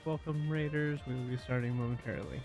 Welcome, Raiders. We will be starting momentarily.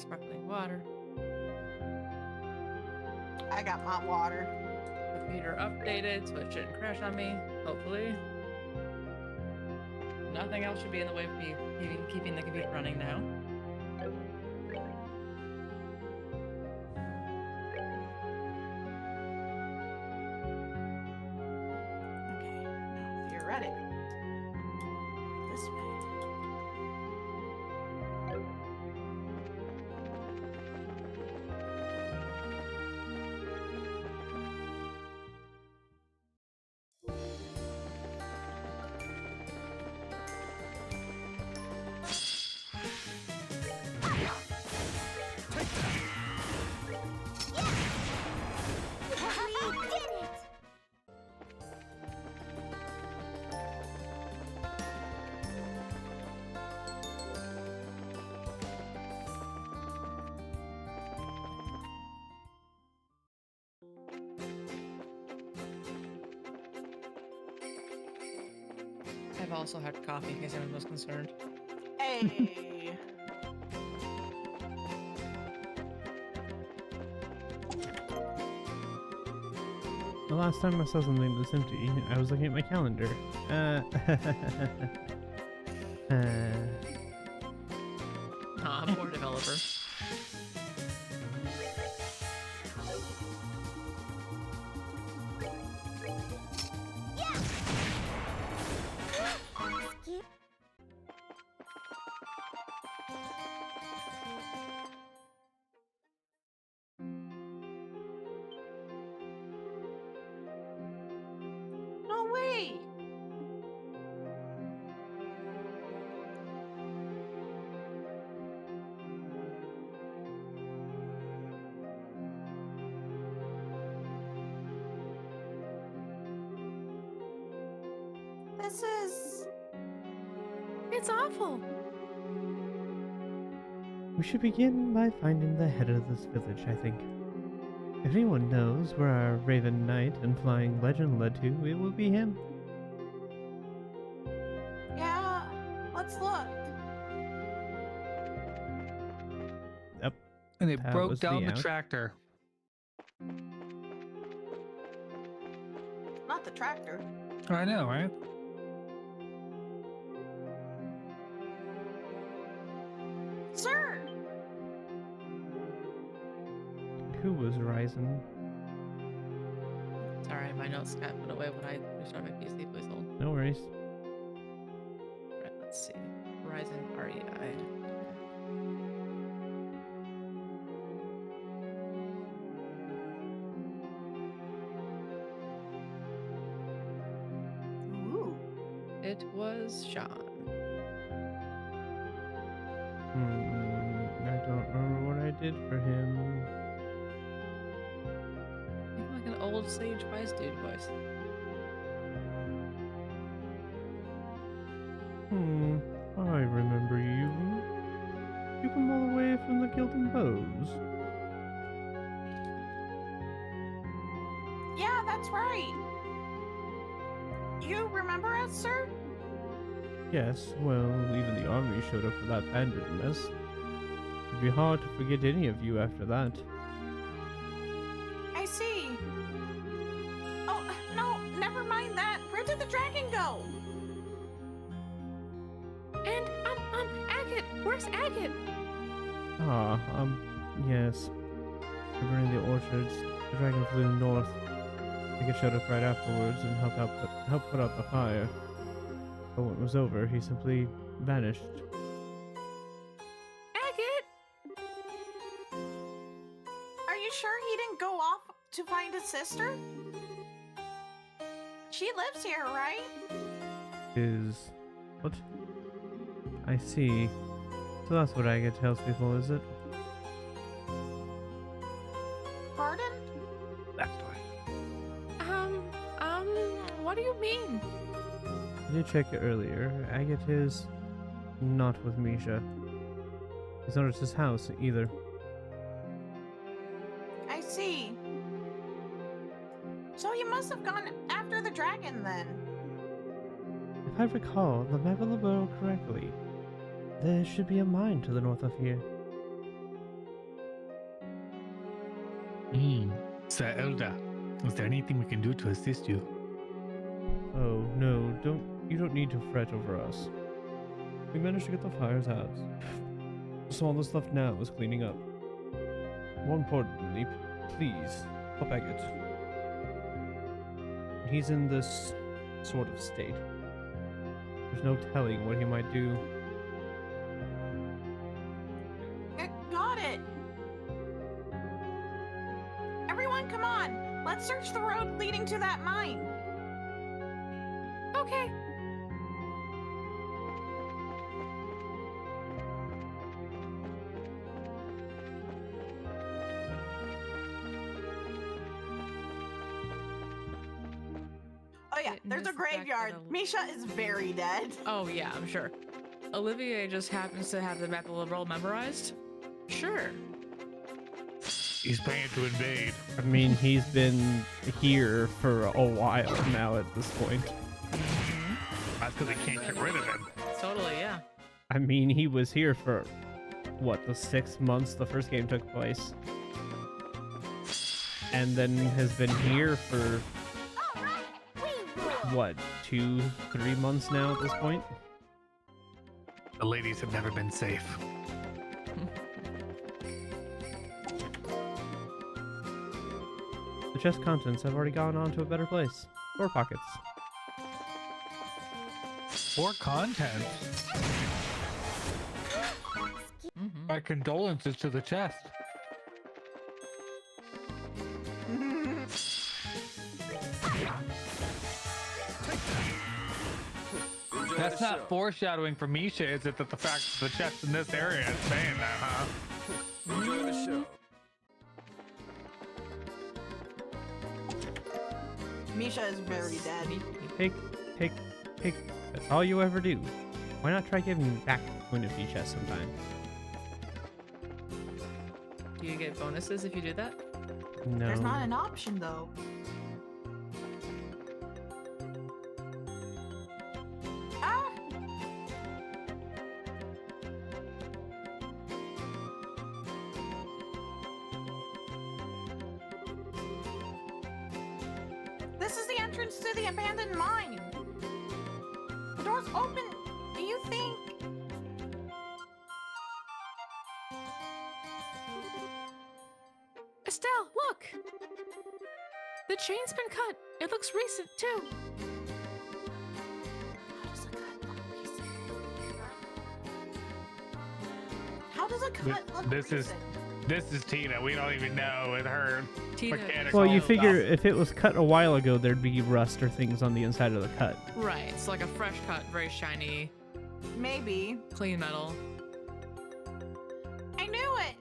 sparkling water. I got my water. Computer updated, so it shouldn't crash on me. Hopefully. Nothing else should be in the way of me keeping the computer running now. Okay, now theoretic. This way. We did it! I've also had coffee in case anyone was concerned. Hey. The last time I saw something this empty, I was looking at my calendar. Ah, poor developer. Skip. No way. This is... It's awful. We should begin by finding the head of this village, I think. If anyone knows where our Raven Knight and Flying Legend led to, it will be him. Yeah, let's look. Yep. And they That broke was down the the out. tractor. Not the tractor. I know, right? Sir! Who was Ryzen? Sorry, my notes got put away when I restarted my PC. Please hold. No worries. Right, let's see. Ryzen REI. Ooh. It was Sean. I don't remember what I did for him. You have like an old sage wise dude voice. I remember you. You come all the way from the Gilded Bows. Yeah, that's right. You remember us, sir? Yes, well, even the army showed up for that bandit mess. It'd be hard to forget any of you after that. I see. Oh, no, never mind that. Where did the dragon go? And Agate! Where's Agate? Yes. We're burning the orchards. The dragon flew north. I think it showed up right afterwards and helped put out the fire. But when it was over, he simply vanished. Agate! Are you sure he didn't go off to find his sister? She lives here, right? What? I see. So that's what Agate tells people, is it? Pardon? That's why. What do you mean? I did check it earlier. Agate is not with Misha. He's not at his house either. I see. So he must have gone after the dragon then. If I recall the map of the world correctly, there should be a mine to the north of here. Sir Elder, is there anything we can do to assist you? Oh no, you don't need to fret over us. We managed to get the fires out. So all the stuff now is cleaning up. More importantly, please, help Agate. He's in this sort of state. There's no telling what he might do. Got it. Everyone, come on. Let's search the road leading to that mine. Okay. Oh yeah, It there's a missed the fact that graveyard. Misha is very dead. Oh yeah, I'm sure. Olivier just happens to have the map of the world memorized. Sure. He's paying to invade. I mean, he's been here for a while now at this point. That's because they can't get rid of him. Totally, yeah. I mean, he was here for, what, the 6 months the first game took place? And then has been here for, All right, we rule. what, 2-3 months now at this point? The ladies have never been safe. The chest contents have already gone on to a better place. Door pockets. Or content. My condolences to the chest. That's not foreshadowing for Misha, is it, that the fact that the chest in this area is saying that, huh? Enjoy the show. Misha is very dead. Take. That's all you ever do. Why not try giving back the point of view chest sometime? Do you get bonuses if you do that? No. There's not an option though. Ah! This is the entrance to the abandoned mine. The door's open. Do you think? Estelle, look! The chain's been cut. It looks recent, too. How does a cut look This is recent? this is Tina. We don't even know with her Tina. mechanical Well, you stuff. figure if it was cut a while ago, there'd be rust or things on the inside of the cut. Right, it's like a fresh cut, very shiny, Maybe. clean metal. I knew it.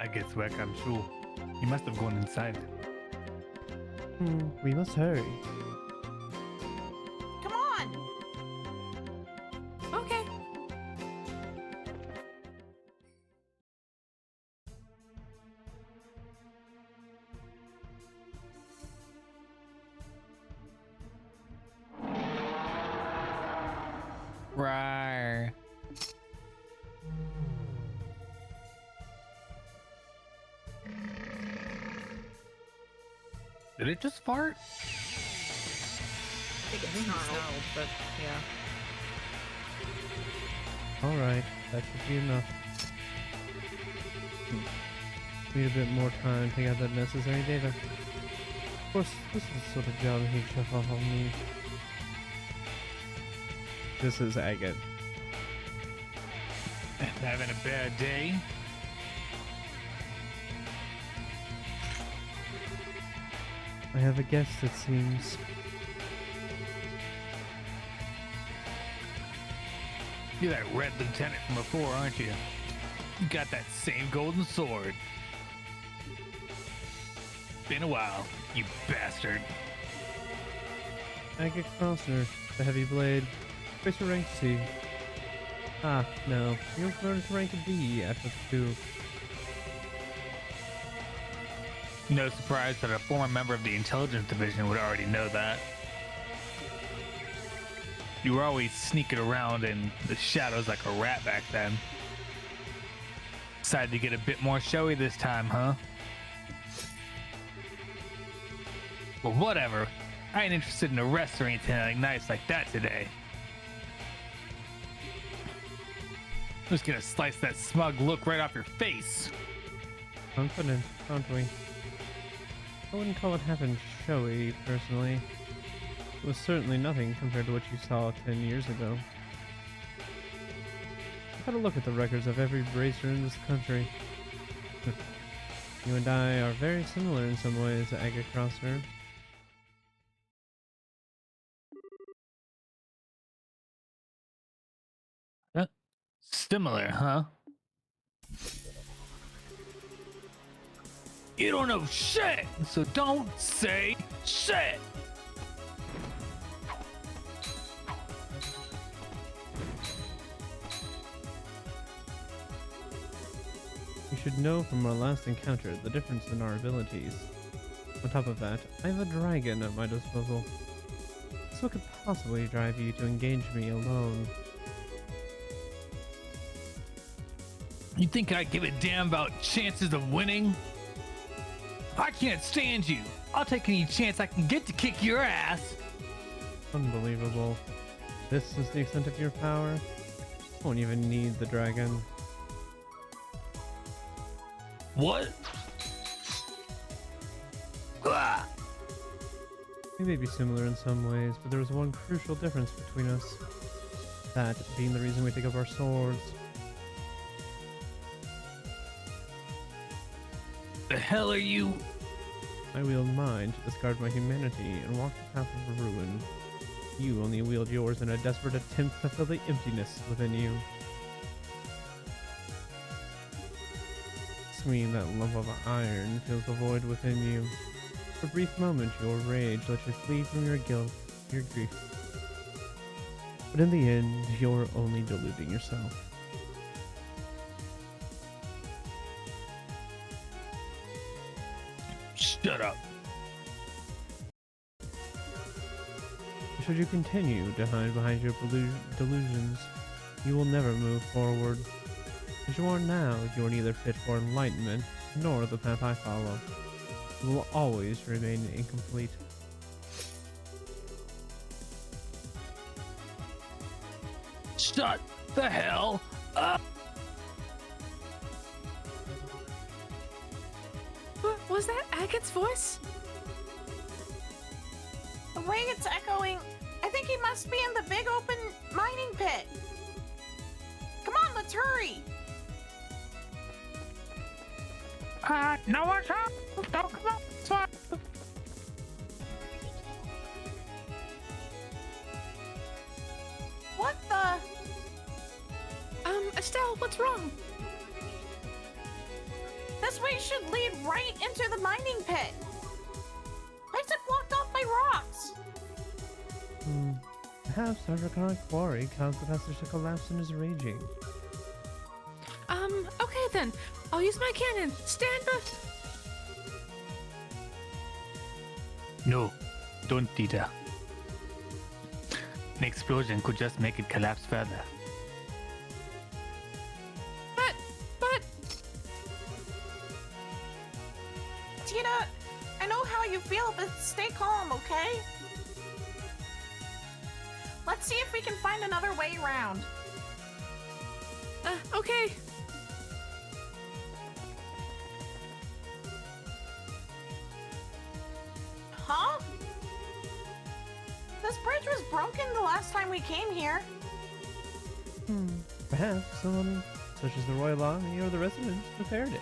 I guess back, I'm sure. He must have gone inside. We must hurry. Come on. Okay. Right. Did it just fart? I think I it's think he snarled. snarled, but yeah. Alright, that should be enough. Need a bit more time to gather the necessary data. Of course, this is the sort of job he'd check off on me. This is Agate. Having a bad day? I have a guest, it seems. You're that red lieutenant from before, aren't you? You got that same golden sword. Been a while, you bastard. Agate Crossner, the heavy blade. Where's your rank C? Ah, no. You're promoted to rank D after the 2. No surprise that a former member of the intelligence division would already know that. You were always sneaking around in the shadows like a rat back then. Decided to get a bit more showy this time, huh? Well, whatever. I ain't interested in arrests or anything nice like that today. I'm just gonna slice that smug look right off your face. Confident, aren't we? I wouldn't call it half and showy, personally. It was certainly nothing compared to what you saw 10 years ago. I've had a look at the records of every racer in this country. You and I are very similar in some ways, Aga Crosser. Similar, huh? You don't know shit, so don't say shit. You should know from our last encounter the difference in our abilities. On top of that, I have a dragon at my disposal. So what could possibly drive you to engage me alone? You think I give a damn about chances of winning? I can't stand you. I'll take any chance I can get to kick your ass. Unbelievable. This is the extent of your power? Won't even need the dragon. What? Ah! We may be similar in some ways, but there is one crucial difference between us. That being the reason we take up our swords. The hell are you? I wield mine to discard my humanity and walk the path of ruin. You only wield yours in a desperate attempt to fill the emptiness within you. Between that lump of iron fills the void within you. For a brief moment, your rage lets you flee from your guilt, your grief. But in the end, you're only deluding yourself. Shut up. Should you continue to hide behind your delusions, you will never move forward. As you are now, you are neither fit for enlightenment, nor the path I follow. You will always remain incomplete. Shut the hell up. Was that Agat's voice? The way it's echoing, I think he must be in the big open mining pit. Come on, let's hurry. No one's up. Don't come up. It's fine. What the? Estelle, what's wrong? This way should lead right into the mining pit. Why is it blocked off by rocks? Perhaps our draconic quarry caused the passage to collapse and is raging. Okay then. I'll use my cannon. Stand by. No, don't do that. An explosion could just make it collapse further. But... Tina, I know how you feel, but stay calm, okay? Let's see if we can find another way around. Okay. Huh? This bridge was broken the last time we came here. Perhaps someone, such as the Royal Army or the residents, repaired it.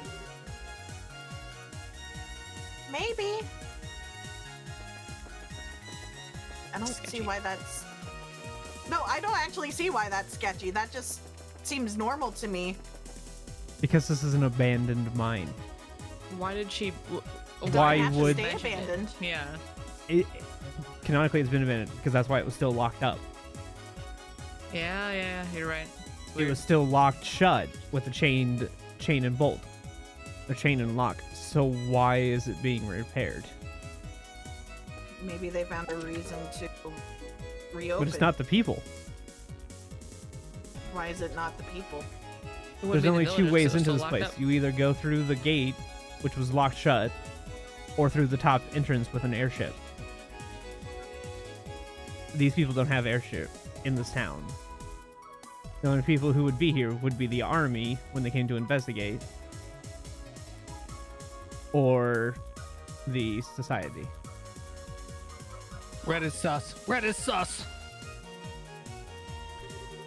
Maybe. I don't see why that's... No, I don't actually see why that's sketchy. That just seems normal to me. Because this is an abandoned mine. Why did she... Why Have to would... stay abandoned? Yeah. It, canonically, it's been abandoned because that's why it was still locked up. Yeah, you're right. It was still locked shut with a chain and bolt. A chain and lock. So why is it being repaired? Maybe they found a reason to reopen. But it's not the people. Why is it not the people? There's only two ways into this place. You either go through the gate, which was locked shut, or through the top entrance with an airship. These people don't have airship in this town. The only people who would be here would be the army when they came to investigate, or the society. Red is sus. Red is sus.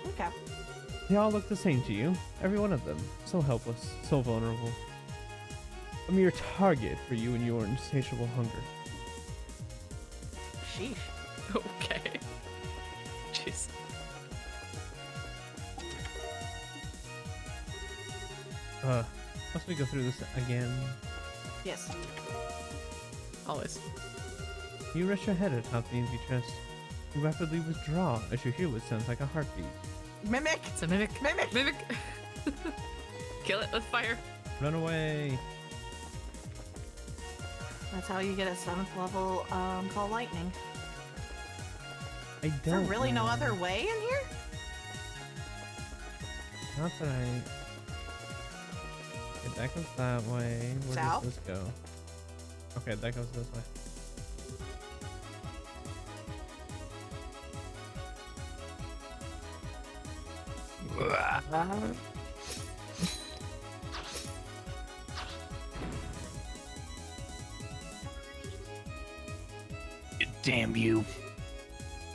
Okay. They all look the same to you. Every one of them. So helpless, so vulnerable. A mere target for you and your insatiable hunger. Sheesh. Okay. Jeez. Must we go through this again? Yes. Always. You rest your head atop the empty chest. You rapidly withdraw as you hear what sounds like a heartbeat. Mimic. It's a mimic. Mimic. Mimic. Kill it with fire. Run away. That's how you get a 7th level call lightning. I Is there don't really no know. other way in here? Not that I... Okay, that goes that way. Where South? does this go? Okay, that goes this way. Damn you.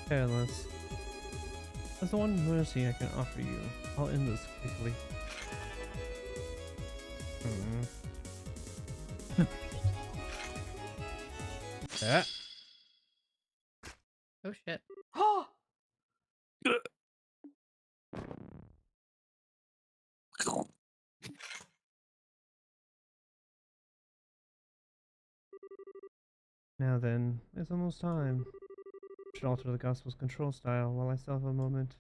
Careless. As the one mercy I can offer you, I'll end this quickly. Yeah. Oh shit. Oh! Now then, it's almost time. Should alter the gospel's control style while I still have a moment.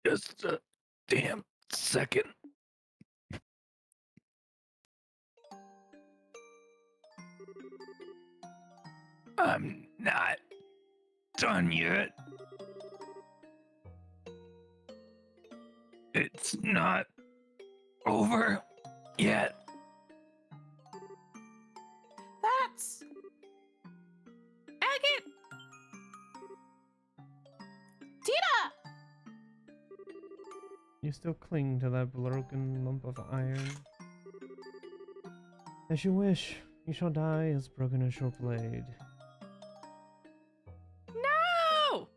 Just a damn second. I'm not done yet. It's not over yet. That's... Agate! Tina! You still cling to that broken lump of iron. As you wish, you shall die as broken as your blade. No!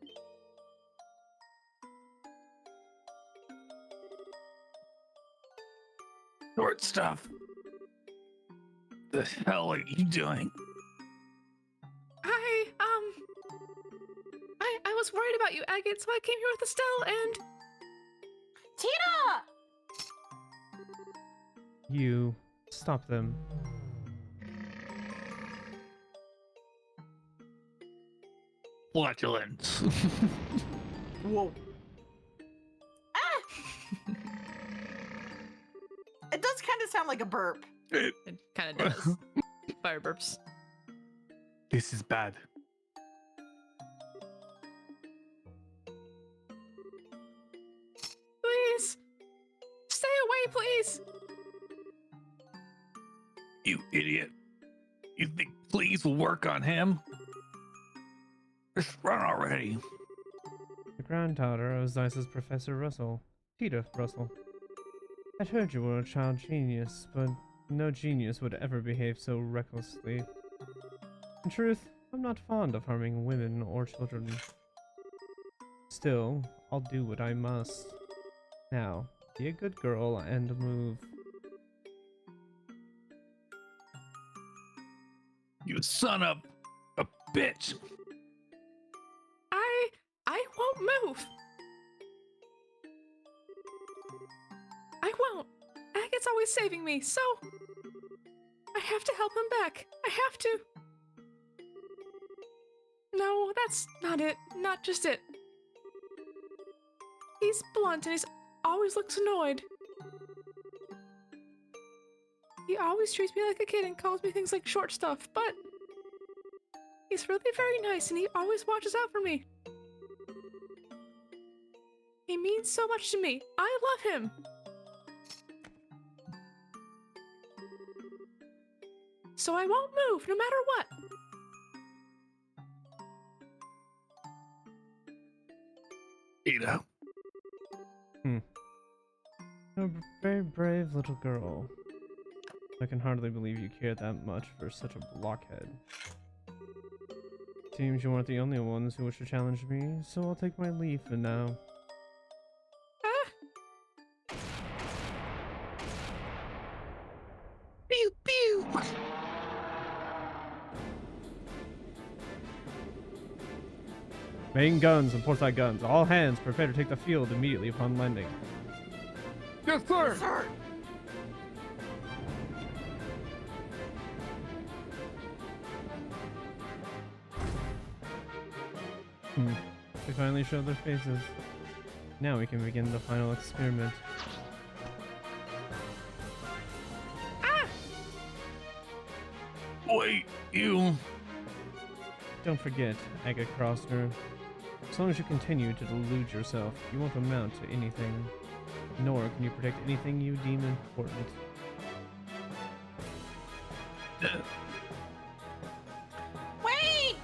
Short stuff. The hell are you doing? I was worried about you, Agate, so I came here with Estelle and... Tina! You stop them. Flatulence. Whoa. Ah! It does kind of sound like a burp. It kind of does. Fire burps. This is bad. Please! Stay away, please! You idiot. You think please will work on him? Just run already. The granddaughter of Zeiss's Professor Russell, Tita Russell. I'd heard you were a child genius, but no genius would ever behave so recklessly. In truth, I'm not fond of harming women or children. Still, I'll do what I must. Now, be a good girl and move. You son of a bitch. I won't move. I won't. Agate's always saving me, so I have to help him back. I have to. No, that's not it. Not just it. He's blunt and he always looks annoyed. He always treats me like a kid and calls me things like short stuff, but he's really very nice and he always watches out for me. means so much to me. I love him. So I won't move, no matter what. Ida. A very brave little girl. I can hardly believe you care that much for such a blockhead. Seems you weren't the only ones who wish to challenge me, so I'll take my leave for now. Pew pew. Main guns and portside guns. All hands prepare to take the field immediately upon landing. Yes, sir. Sir. They finally showed their faces. Now we can begin the final experiment. Wait, you. Don't forget, Agate Crosner. As long as you continue to delude yourself, you won't amount to anything. Nor can you protect anything you deem important. Wait!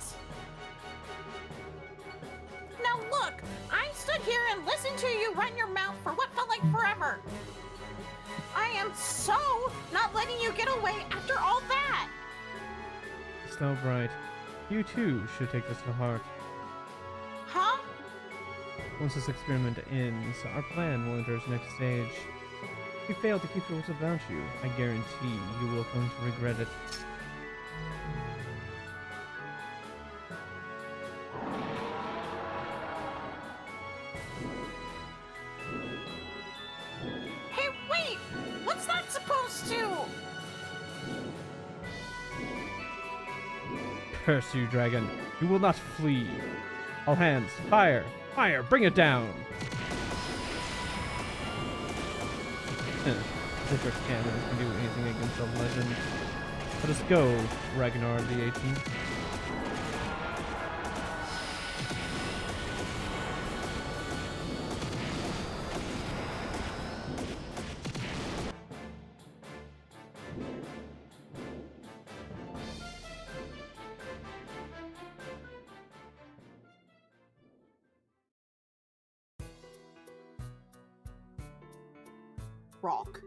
Now look, I stood here and listened to you run your mouth for what felt like forever. I am so not letting you get away after all that. Snow Bright, you too should take this to heart. Huh? Once this experiment ends, our plan will enter its next stage. If you fail to keep your wits about you, I guarantee you will come to regret it. Hey, wait! What's that supposed to? Curse you, dragon! You will not flee! All hands, fire! Fire! Bring it down! Different cannons can do anything against a legend. Let us go, Ragnar the 18th. Rock.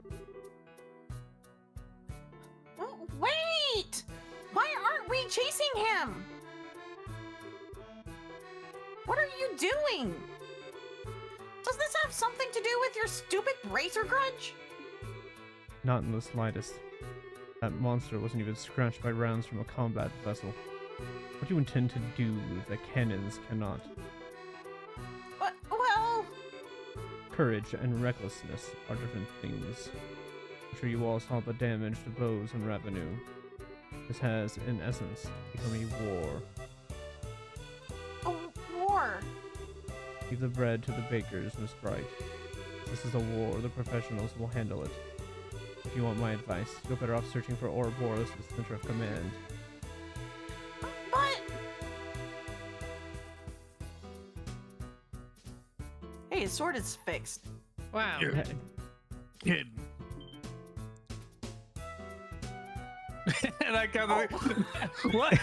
Oh, wait! Why aren't we chasing him? What are you doing? Does this have something to do with your stupid racer grudge? Not in the slightest. That monster wasn't even scratched by rounds from a combat vessel. What do you intend to do that cannons cannot? Well... Courage and recklessness are different things. I'm sure you all saw the damage to bows and revenue. This has, in essence, become a war. A war? Leave the bread to the bakers, Miss Bright. This is a war, the professionals will handle it. If you want my advice, you're better off searching for Ouroboros as the center of command. But... Hey, his sword is fixed. Wow. You're kidding. And I kind of what?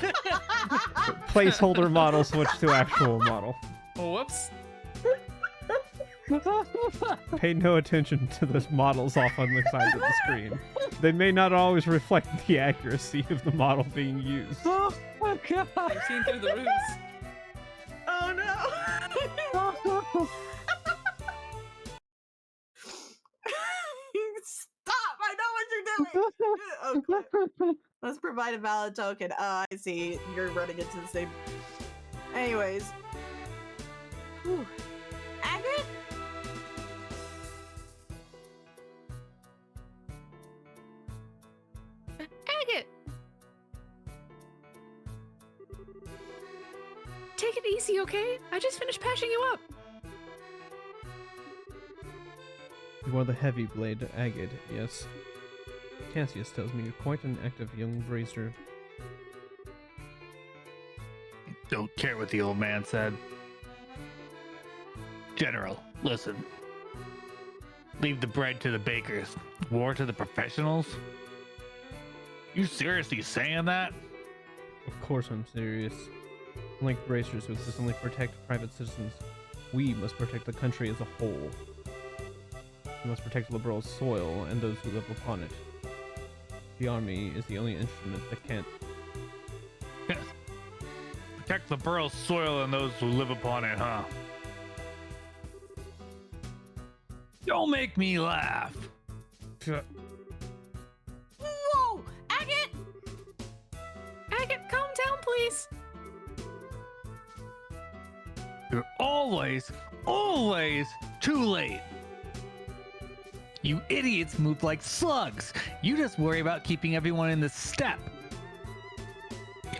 Placeholder model switch to actual model. Whoops. Pay no attention to those models off on the side of the screen. They may not always reflect the accuracy of the model being used. Oh my god! I've seen through the ruse. Oh no! Stop! I know what you're doing! Okay. Let's provide a valid token. Oh, I see. You're running into the same... Anyways. Whew. Agate? Agate! Take it easy, okay? I just finished patching you up. You are the heavy blade Agate, yes. Cassius tells me you're quite an active young bracer. Don't care what the old man said. General, Listen. Leave the bread to the bakers. War to the professionals? You seriously saying that? Of course I'm serious. Unlike bracers who consistently protect private citizens, we must protect the country as a whole. We must protect liberal soil and those who live upon it. The army is the only instrument that can't. Yes. Protect the borough's soil and those who live upon it, huh? Don't make me laugh. Whoa! Agate! Agate, calm down, please. You're always too late. You idiots move like slugs. You just worry about keeping everyone in the step.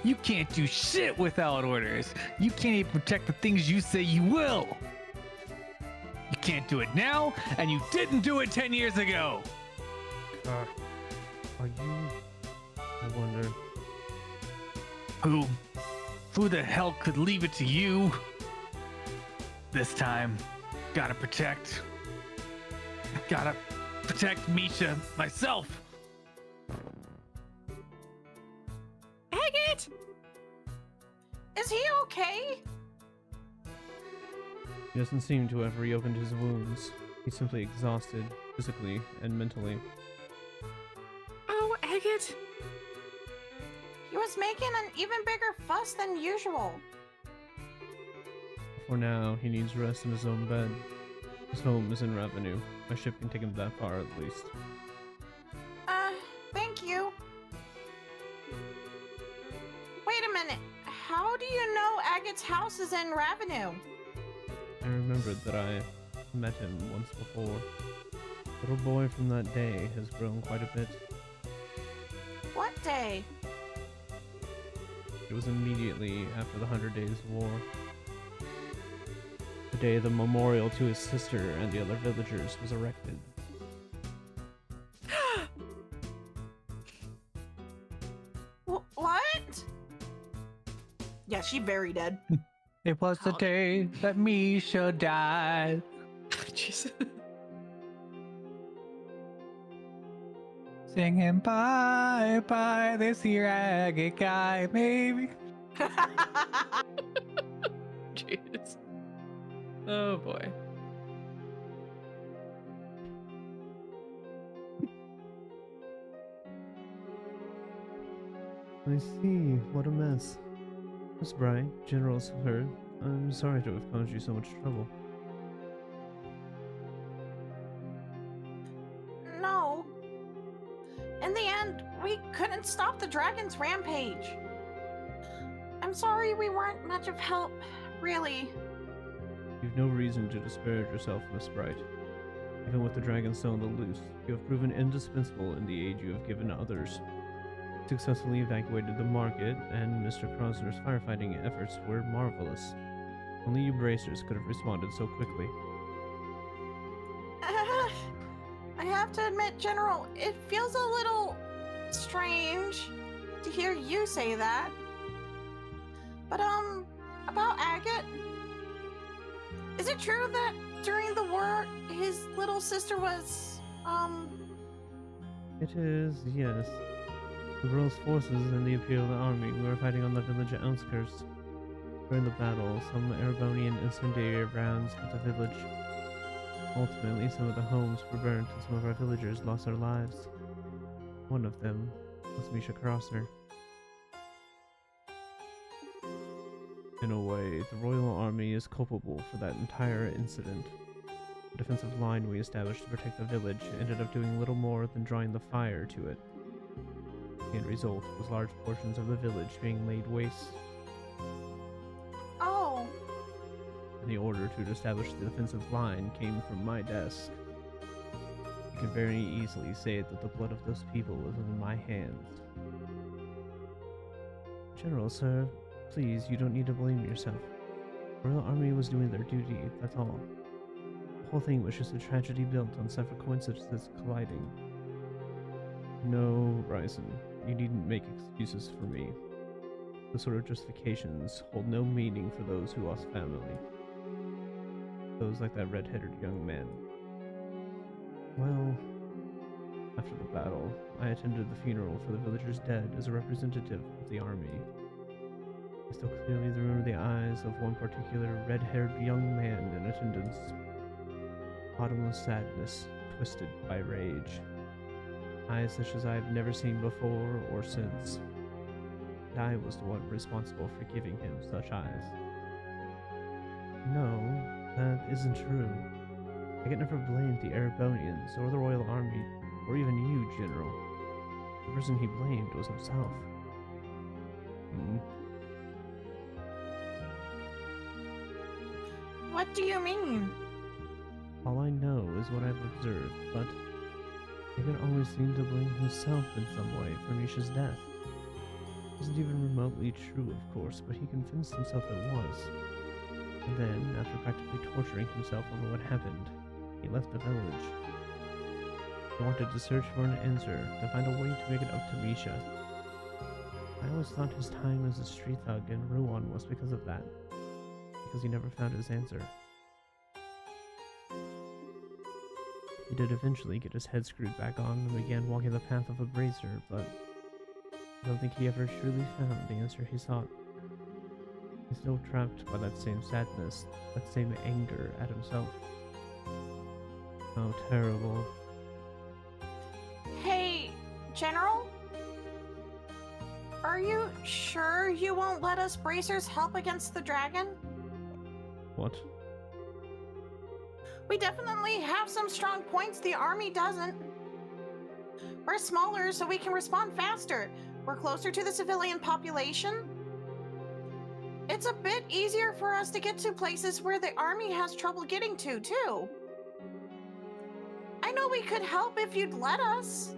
You can't do shit without orders. You can't even protect the things you say you will. You can't do it now, and you didn't do it 10 years ago. Are you? I wonder. Who the hell could leave it to you? This time, gotta protect Misha myself. Agate! Is he okay? He doesn't seem to have reopened his wounds. He's simply exhausted, physically and mentally. Oh, Agate. He was making an even bigger fuss than usual. For now, he needs rest in his own bed. His home is in Ravenue. My ship can take him that far at least. Thank you. Wait a minute. How do you know Agate's house is in Ravenue? I remembered that I met him once before. The little boy from that day has grown quite a bit. What day? It was immediately after the 100 Days War. The day the memorial to his sister and the other villagers was erected. What? Yeah, she very dead. It was the day that Misha died. Jesus. Singing bye bye, this here agate guy, maybe. Jeez. Oh boy. I see. What a mess. Miss Bright, General's heard. I'm sorry to have caused you so much trouble. No. In the end, we couldn't stop the dragon's rampage. I'm sorry we weren't much of help, really. You've no reason to disparage yourself, Miss Bright. Even with the dragon still on the loose, you have proven indispensable in the aid you have given others. You successfully evacuated the market, and Mr. Krosner's firefighting efforts were marvelous. Only you bracers could have responded so quickly. I have to admit, General, it feels a little strange to hear you say that. But, about Agate, is it true that during the war, his little sister was, It is, yes. The Royal's forces and the Imperial Army were fighting on the village outskirts. During the battle, some Aragonian incendiary rounds hit the village. Ultimately, some of the homes were burnt and some of our villagers lost their lives. One of them was Misha Krosner. In a way, the Royal Army is culpable for that entire incident. The defensive line we established to protect the village ended up doing little more than drawing the fire to it. The end result was large portions of the village being laid waste. oh, The order to establish the defensive line came from my desk. You can very easily say that the blood of those people was in my hands. General, sir, please, you don't need to blame yourself. The Royal Army was doing their duty, that's all. The whole thing was just a tragedy built on several coincidences colliding. No, Ryzen, you needn't make excuses for me. Those sort of justifications hold no meaning for those who lost family. Those like that red-headed young man. Well, after the battle, I attended the funeral for the villagers dead as a representative of the army. I still clearly remember the eyes of one particular red-haired young man in attendance. Bottomless sadness, twisted by rage. Eyes such as I have never seen before or since. And I was the one responsible for giving him such eyes. No, that isn't true. I could never blame the Erebonians or the Royal Army, or even you, General. The person he blamed was himself. What do you mean? All I know is what I've observed, but he could always seem to blame himself in some way for Nisha's death. It isn't even remotely true, of course, but he convinced himself it was. And then, after practically torturing himself over what happened, he left the village. He wanted to search for an answer, to find a way to make it up to Misha. I always thought his time as a street thug in Ruan was because of that. Because he never found his answer. He did eventually get his head screwed back on and began walking the path of a brazier, but I don't think he ever truly found the answer he sought. He's still trapped by that same sadness, that same anger at himself. How terrible. Hey, General? Are you sure you won't let us bracers help against the dragon? What? We definitely have some strong points the army doesn't. We're smaller so we can respond faster. We're closer to the civilian population. It's a bit easier for us to get to places where the army has trouble getting to, too. I know we could help if you'd let us.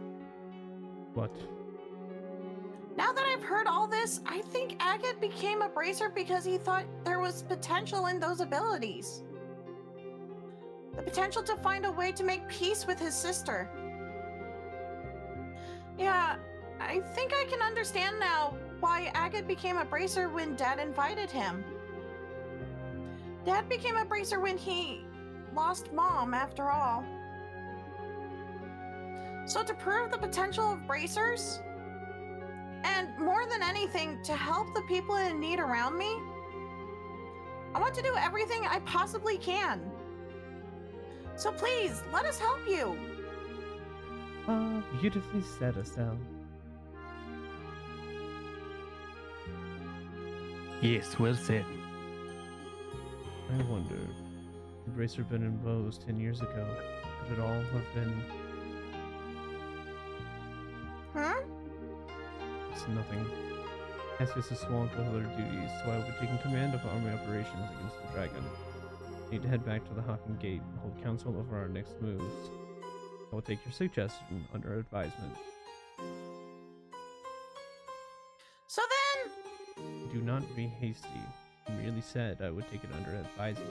What? Now that I've heard all this, I think Agate became a bracer because he thought there was potential in those abilities. The potential to find a way to make peace with his sister. Yeah, I think I can understand now why Agate became a bracer when Dad invited him. Dad became a bracer when he lost Mom, after all. So to prove the potential of bracers, and more than anything, to help the people in need around me, I want to do everything I possibly can. So please, let us help you. Ah, beautifully said, Estelle. Yes, well said. I wonder, had Bracer been in Bose 10 years ago, could it all have been... Huh? It's nothing. Cassius is swamped with other duties, so I will be taking command of army operations against the dragon. I need to head back to the Hawking Gate and hold council over our next moves. I will take your suggestion under advisement. So then, Do not be hasty. I merely said I would take it under advisement.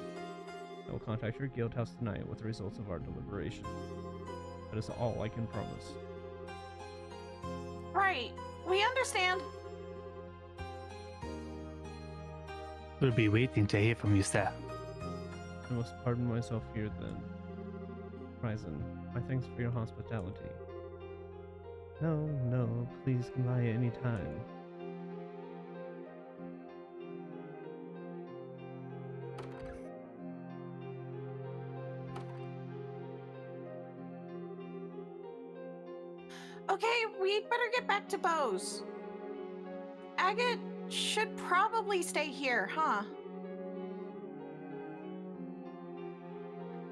I will contact your guild house tonight with the results of our deliberation. That is all I can promise. right, we understand. We'll be waiting to hear from you, sir. I must pardon myself here then. Ryzen, my thanks for your hospitality. No, please come by any time. Okay, we'd better get back to Bose. Agate should probably stay here, huh?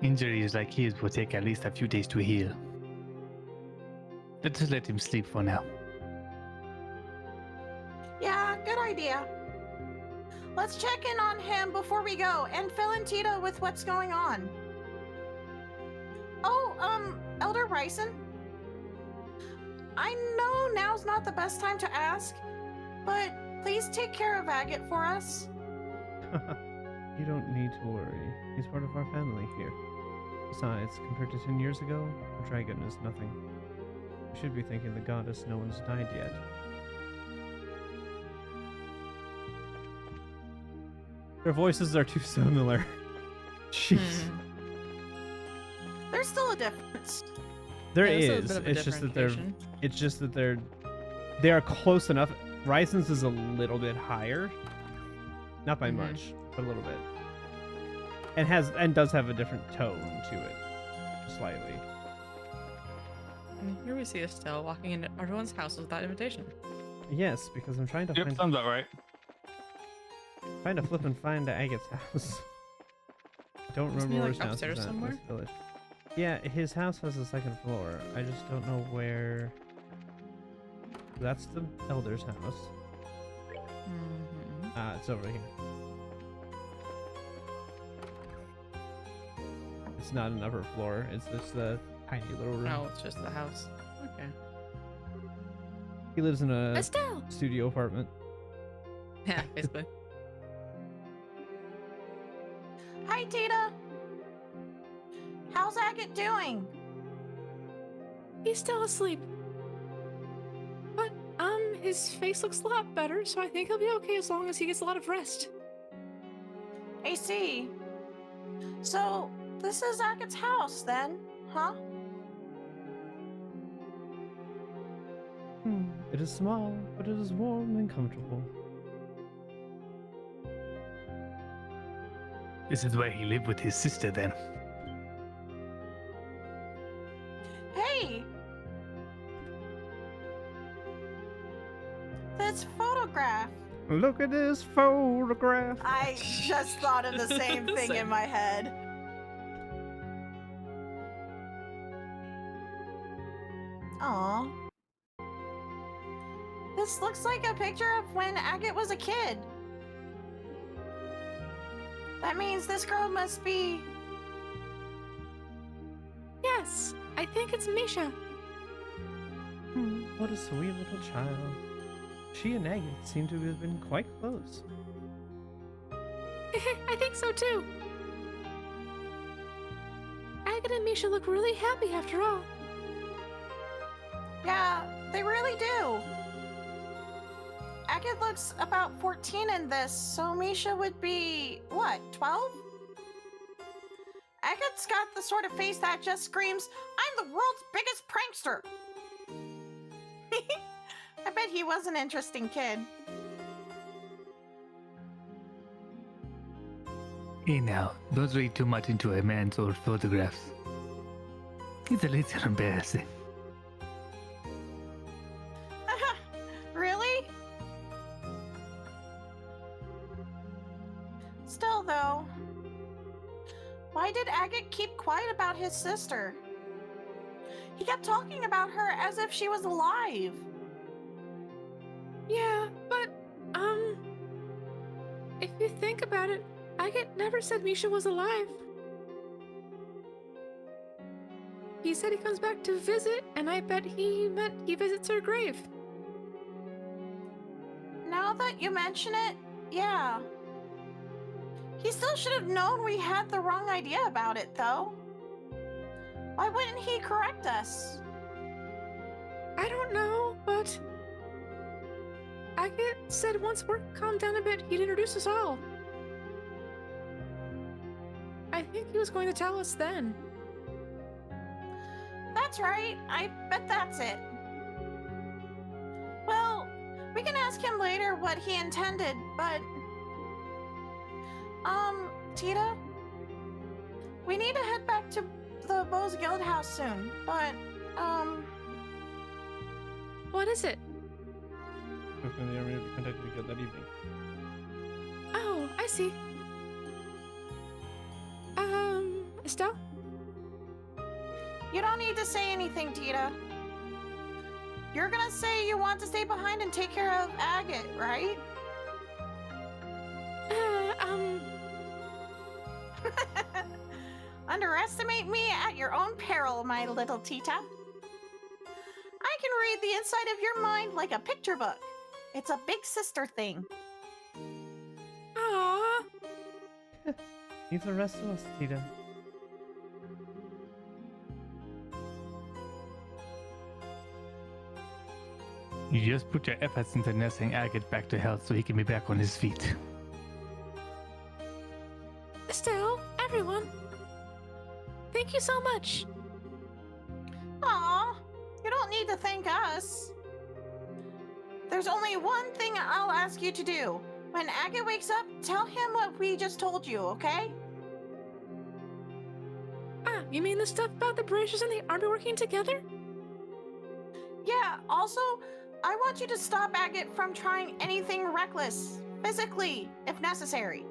Injuries like his will take at least a few days to heal. Let's just let him sleep for now. Yeah, good idea. Let's check in on him before we go and fill in Tito with what's going on. Oh, Elder Ryson? I know now's not the best time to ask, but please take care of Agate for us. You don't need to worry. He's part of our family here. Besides, compared to 10 years ago, the dragon is nothing. We should be thanking the goddess no one's died yet. Their voices are too similar. Jeez. There's still a difference. There Yeah, there's a is. bit of a It's just that they're. differentiation. It's just that they are close enough. Risen's is a little bit higher, not by Mhm. much, but a little bit. And does have a different tone to it, slightly. And here we see Estelle walking into everyone's house without invitation. Yes, because I'm trying to Yep, sounds about right. flip and find Agate's house. Don't Isn't remember he, where like, his house upstairs is at in this somewhere? village. Yeah, his house has a second floor. I just don't know where. That's the elder's house. Mm-hmm. It's over here. It's not an upper floor. It's just the tiny little room. Oh, it's just the house. Okay. He lives in a Estelle! studio apartment. Yeah, basically. Hi, Tita. How's Agate doing? He's still asleep. But, his face looks a lot better, so I think he'll be okay as long as he gets a lot of rest. I see. So, this is Agate's house then, huh? It is small, but it is warm and comfortable. This is where he lived with his sister then. Hey! This photograph. Look at this photograph. I just thought of the same thing in Same. my head. Aw. This looks like a picture of when Agate was a kid. That means this girl must be... Yes, I think it's Misha. What a sweet little child. She and Agate seem to have been quite close. I think so too. Agate and Misha look really happy after all. Yeah, they really do. Agate looks about 14 in this, so Misha would be, what, 12? Agate's got the sort of face that just screams, I'm the world's biggest prankster! I bet he was an interesting kid. Hey now, don't read too much into a man's old photographs. It's a little embarrassing. Really? Still, though, why did Agate keep quiet about his sister? He kept talking about her as if she was alive. Yeah, but, if you think about it, Agate never said Misha was alive. He said he comes back to visit, and I bet he meant he visits her grave. Now that you mention it, yeah. He still should have known we had the wrong idea about it, though. Why wouldn't he correct us? I don't know, but Agate said once work calmed down a bit, he'd introduce us all. I think he was going to tell us then. That's right. I bet that's it. Well, we can ask him later what he intended, but... Tita? We need to head back to the Bose Guild House soon, but, What is it? From the army to contact the guild that evening. Oh, I see. Estelle? you don't need to say anything, Tita. You're gonna say you want to stay behind and take care of Agate, right? Underestimate me at your own peril, my little Tita. I can read the inside of your mind like a picture book. It's a big sister thing. Aww. Leave the rest to us, Tita. You just put your efforts into nursing Agate back to health so he can be back on his feet. Estelle, everyone. Thank you so much. Aw, you don't need to thank us. There's only one thing I'll ask you to do. When Agate wakes up, tell him what we just told you, okay? Ah, you mean the stuff about the British and the army working together? Yeah, also, I want you to stop Agate from trying anything reckless, physically, if necessary.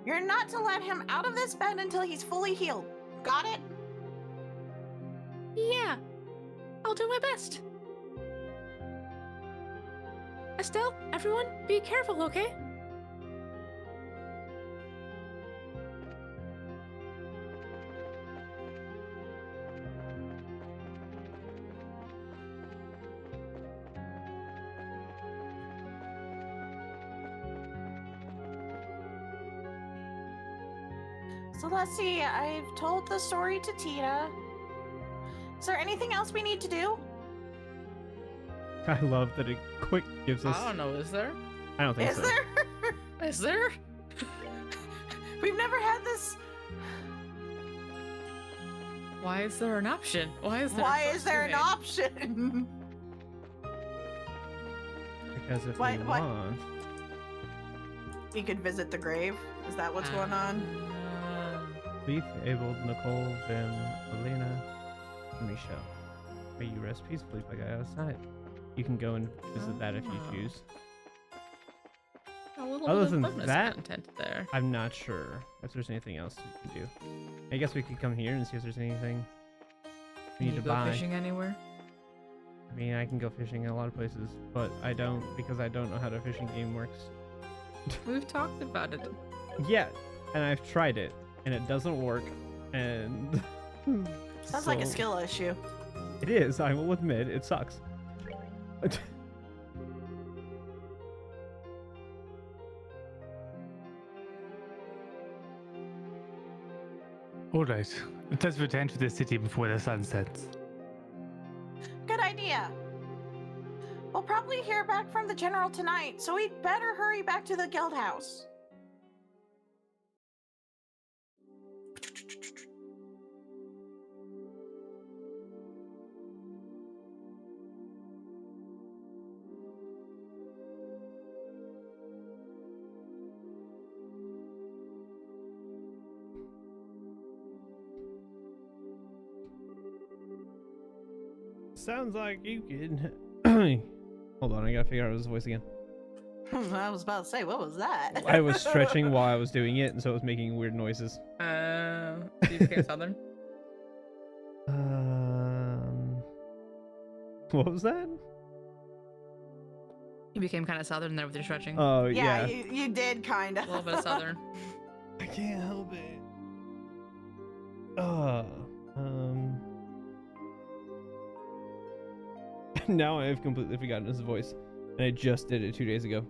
You're not to let him out of this bed until he's fully healed. Got it? Yeah, I'll do my best. Estelle, everyone, be careful, okay? So let's see, I've told the story to Tita. Is there anything else we need to do? I love that it quick gives us. I don't know, is there? I don't think Is so. there? Is there? We've never had this. Why is there an option? Why is there Why a is there an first option? Because if Why- we why- want, We could visit the grave. Is that what's going on? we've enabled Nicole, Vim, Elena, and Michelle. May you rest peacefully by God outside. You can go and visit that if you Oh. choose. A little Other bit than of bonus that- content there. I'm not sure if there's anything else we can do. I guess we could come here and see if there's anything we Can need you to go buy. fishing anywhere? I mean, I can go fishing in a lot of places, but I don't because I don't know how the fishing game works. We've talked about it. Yeah, and I've tried it, and it doesn't work, and Sounds like a so- skill issue. It is. I will admit it sucks. Alright, let's return to the city before the sun sets. Good idea. We'll probably hear back from the general tonight, so we'd better hurry back to the guild house. Sounds like you could. Hold on, I gotta figure out his voice again. I was about to say, what was that? I was stretching while I was doing it, and so it was making weird noises. You became southern. What was that? You became kind of southern there with your stretching. Oh Yeah, yeah. you did kind A of. little bit of southern. I can't help it. Now I have completely forgotten his voice, and I just did it 2 days ago.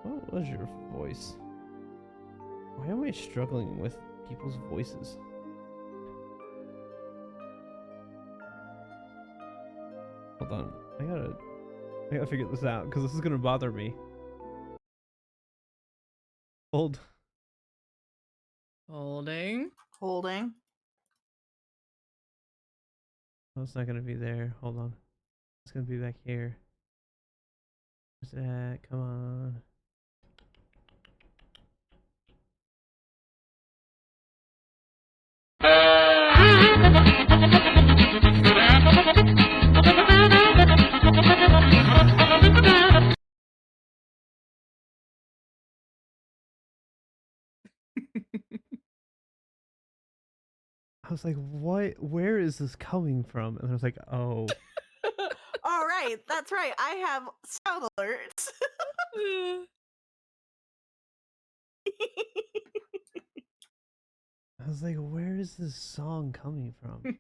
What was your voice? Why am I struggling with people's voices? Hold on, I gotta figure this out because this is gonna bother me. Hold. Holding. Holding. Oh, it's not gonna be there. Hold on. It's gonna be back here. Where's it at? Come on. I was like, what? Where is this coming from? And I was like, oh. All right, that's right. I have sound alerts. I was like, where is this song coming from?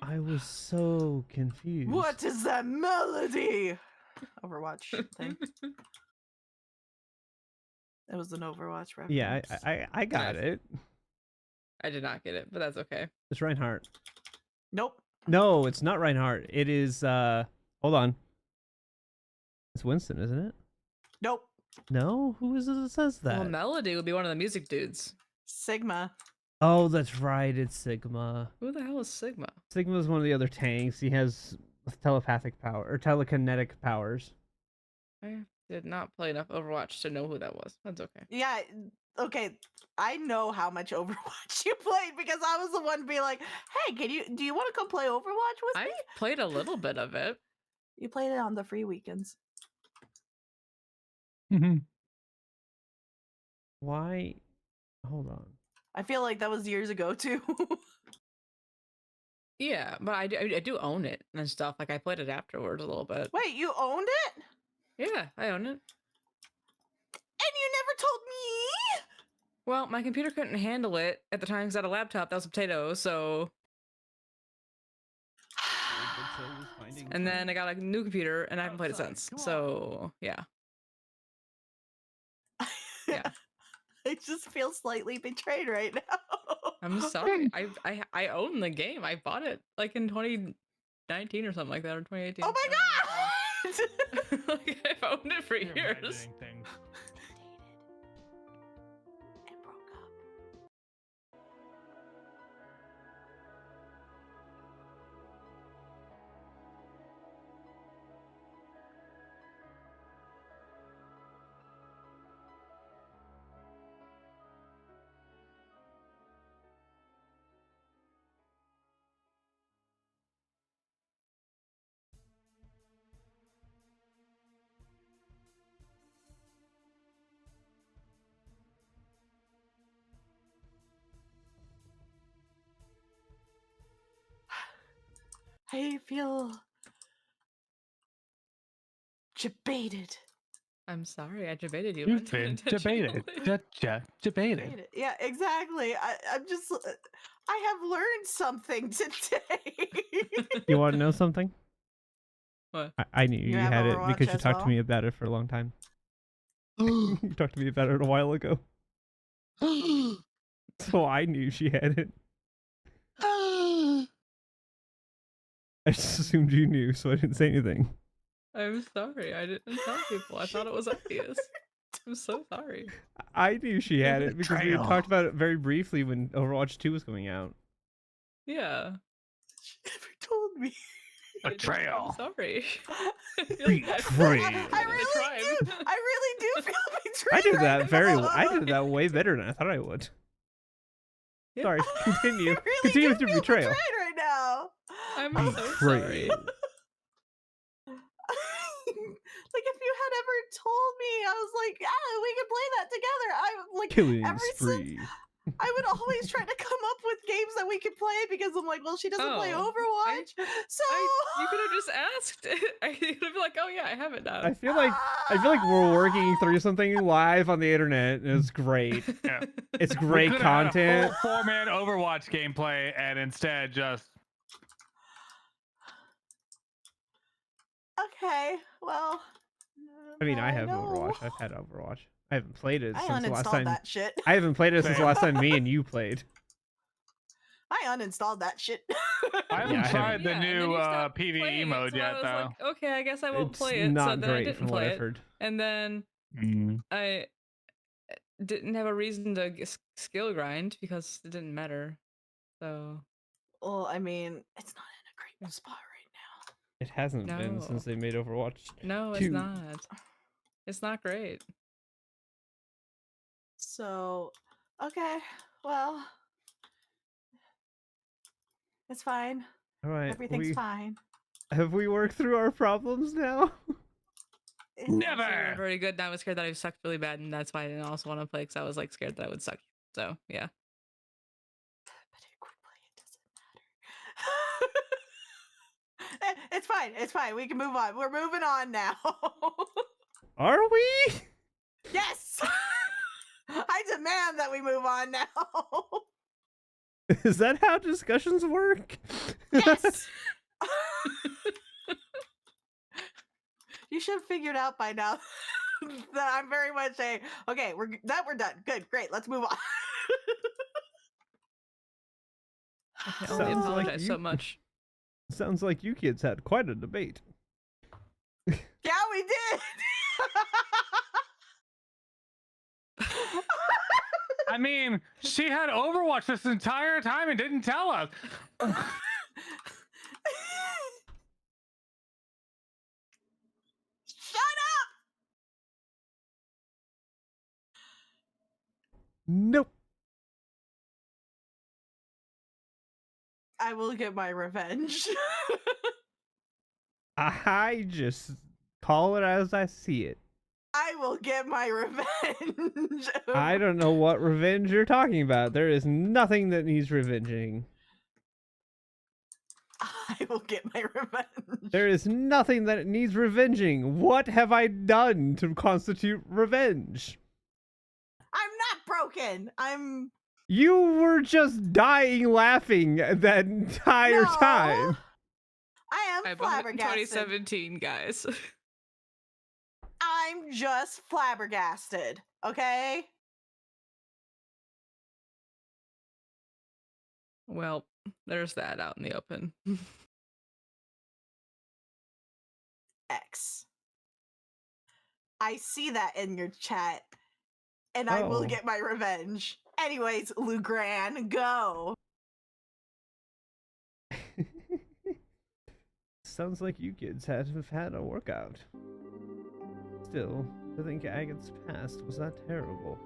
I was so confused. What is that melody? Overwatch thing. It was an Overwatch reference. Yeah, I got Nice. it. I did not get it, but that's okay. It's Reinhardt. Nope. No, it's not Reinhardt. It is, hold on. It's Winston, isn't it? Nope. No? Who is it that says that? Well, Melody would be one of the music dudes. Sigma. Oh, that's right. It's Sigma. Who the hell is Sigma? Sigma's one of the other tanks. He has telepathic power or telekinetic powers. I did not play enough Overwatch to know who that was. That's okay. Yeah. Okay. I know how much Overwatch you played because I was the one being like, "Hey, do you want to come play Overwatch with I me?" played a little bit of it. You played it on the free weekends. Why? Hold on. I feel like that was years ago too. Yeah, but I do own it and stuff. Like I played it afterwards a little bit. Wait, you owned it? Yeah, I own it. And you never told me? Well, my computer couldn't handle it at the time because I had a laptop that was a potato, so... And then I got a new computer and I haven't played it since. So, yeah. Yeah. I just feel slightly betrayed right now. I'm sorry. I own the game. I bought it like in 2019 or something like that, or 2018. Oh my god! Like, I've owned it for years. And broke up. I feel debated. I'm sorry, I debated you. You've been debated. Debated. Yeah, exactly. I'm just. I have learned something today. You want to know something? What? I knew You you have had it Overwatch because you as talked well? to me about it for a long time. You talked to me about it a while ago. So I knew she had it. I just assumed you knew, so I didn't say anything. I'm sorry, I didn't tell people. I thought it was obvious. I'm so sorry. I knew she had it because we had Betrayal. talked about it very briefly when Overwatch 2 was coming out. Yeah. She never told me. Betrayal. I'm sorry. I feel Betrayed. I really do. I really do feel betrayed. I did right that very now. well. I did that way better than I thought I would. Yeah. Sorry, continue. I really Continue do with your feel betrayal. betrayed right now. I'm so Betrayal. sorry. Like if you had ever told me, I was like, yeah, we could play that together. I like Killing ever spree. since I would always try to come up with games that we could play because I'm like, well, she doesn't play Oh, Overwatch, so You could have just asked. I could have been like, oh yeah, I have it now. I feel like we're working through something live on the internet, and it's great. Yeah. It's We great could've had a content. full 4-man Overwatch gameplay, and instead just okay, well. I mean, now I have know. Overwatch. I've had Overwatch. I haven't played it I since the last uninstalled time. that shit. I haven't played it since the Same. last time me and you played. I uninstalled that shit. I haven't Yeah, I tried the Yeah, and then new you stopped playing PvE it, mode so yet, I was though. like, okay, I guess I won't It's play it. not So then I great didn't from what play I've it, heard. and then Mm. I didn't have a reason to skill grind because it didn't matter. So Well, I mean, it's not in a great spot right now. It hasn't been since No. they made Overwatch. no, it's Cute. not. It's not great. So, okay, well, it's fine. All right, Everything's fine. have we worked through our problems now? It's- Never! So we're very good. And I was scared that I sucked really bad, and that's why I didn't also want to play because I was like scared that I would suck. So yeah. But if we play, it doesn't matter. It's fine. It's fine. We can move on. We're moving on now. Are we? Yes! I demand that we move on now. Is that how discussions work? Yes! You should have figured out by now that I'm very much a okay. We're done. Good, great. Let's move on. I can only Sounds like apologize so you- much. Sounds like you kids had quite a debate. Yeah, we did. I mean, she had Overwatch this entire time and didn't tell us. Shut up! Nope. I will get my revenge. I just call it as I see it. I will get my revenge. I don't know what revenge you're talking about. There is nothing that needs revenging. I will get my revenge. There is nothing that needs revenging. What have I done to constitute revenge? I'm not broken. I'm You were just dying laughing that entire No. time. I am I bought it in flabbergasted. 2017, guys. I'm just flabbergasted, okay? Well, there's that out in the open. X. I see that in your chat, and I will Oh. get my revenge. Anyways, Lugran, go. Sounds like you kids have had a workout. Still, to think Agate's past was that terrible.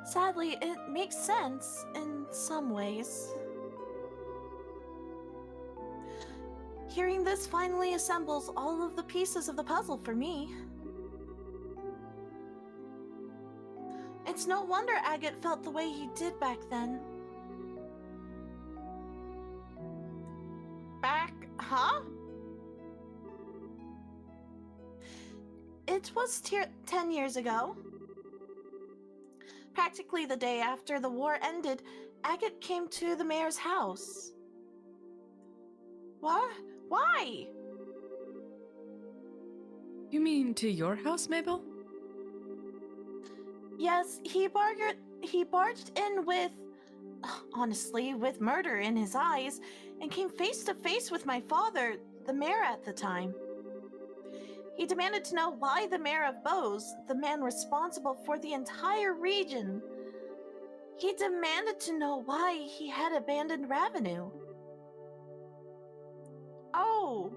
Sadly, it makes sense in some ways. Hearing this finally assembles all of the pieces of the puzzle for me. It's no wonder Agate felt the way he did back then. Huh? It was 10 years ago. Practically the day after the war ended, Agate came to the mayor's house. What? Why? You mean to your house, Mabel? Yes, he barged in with, honestly, with murder in his eyes, and came face to face with my father, the mayor at the time. He demanded to know why the mayor of Bose, the man responsible for the entire region, he demanded to know why he had abandoned Ravenue. Oh.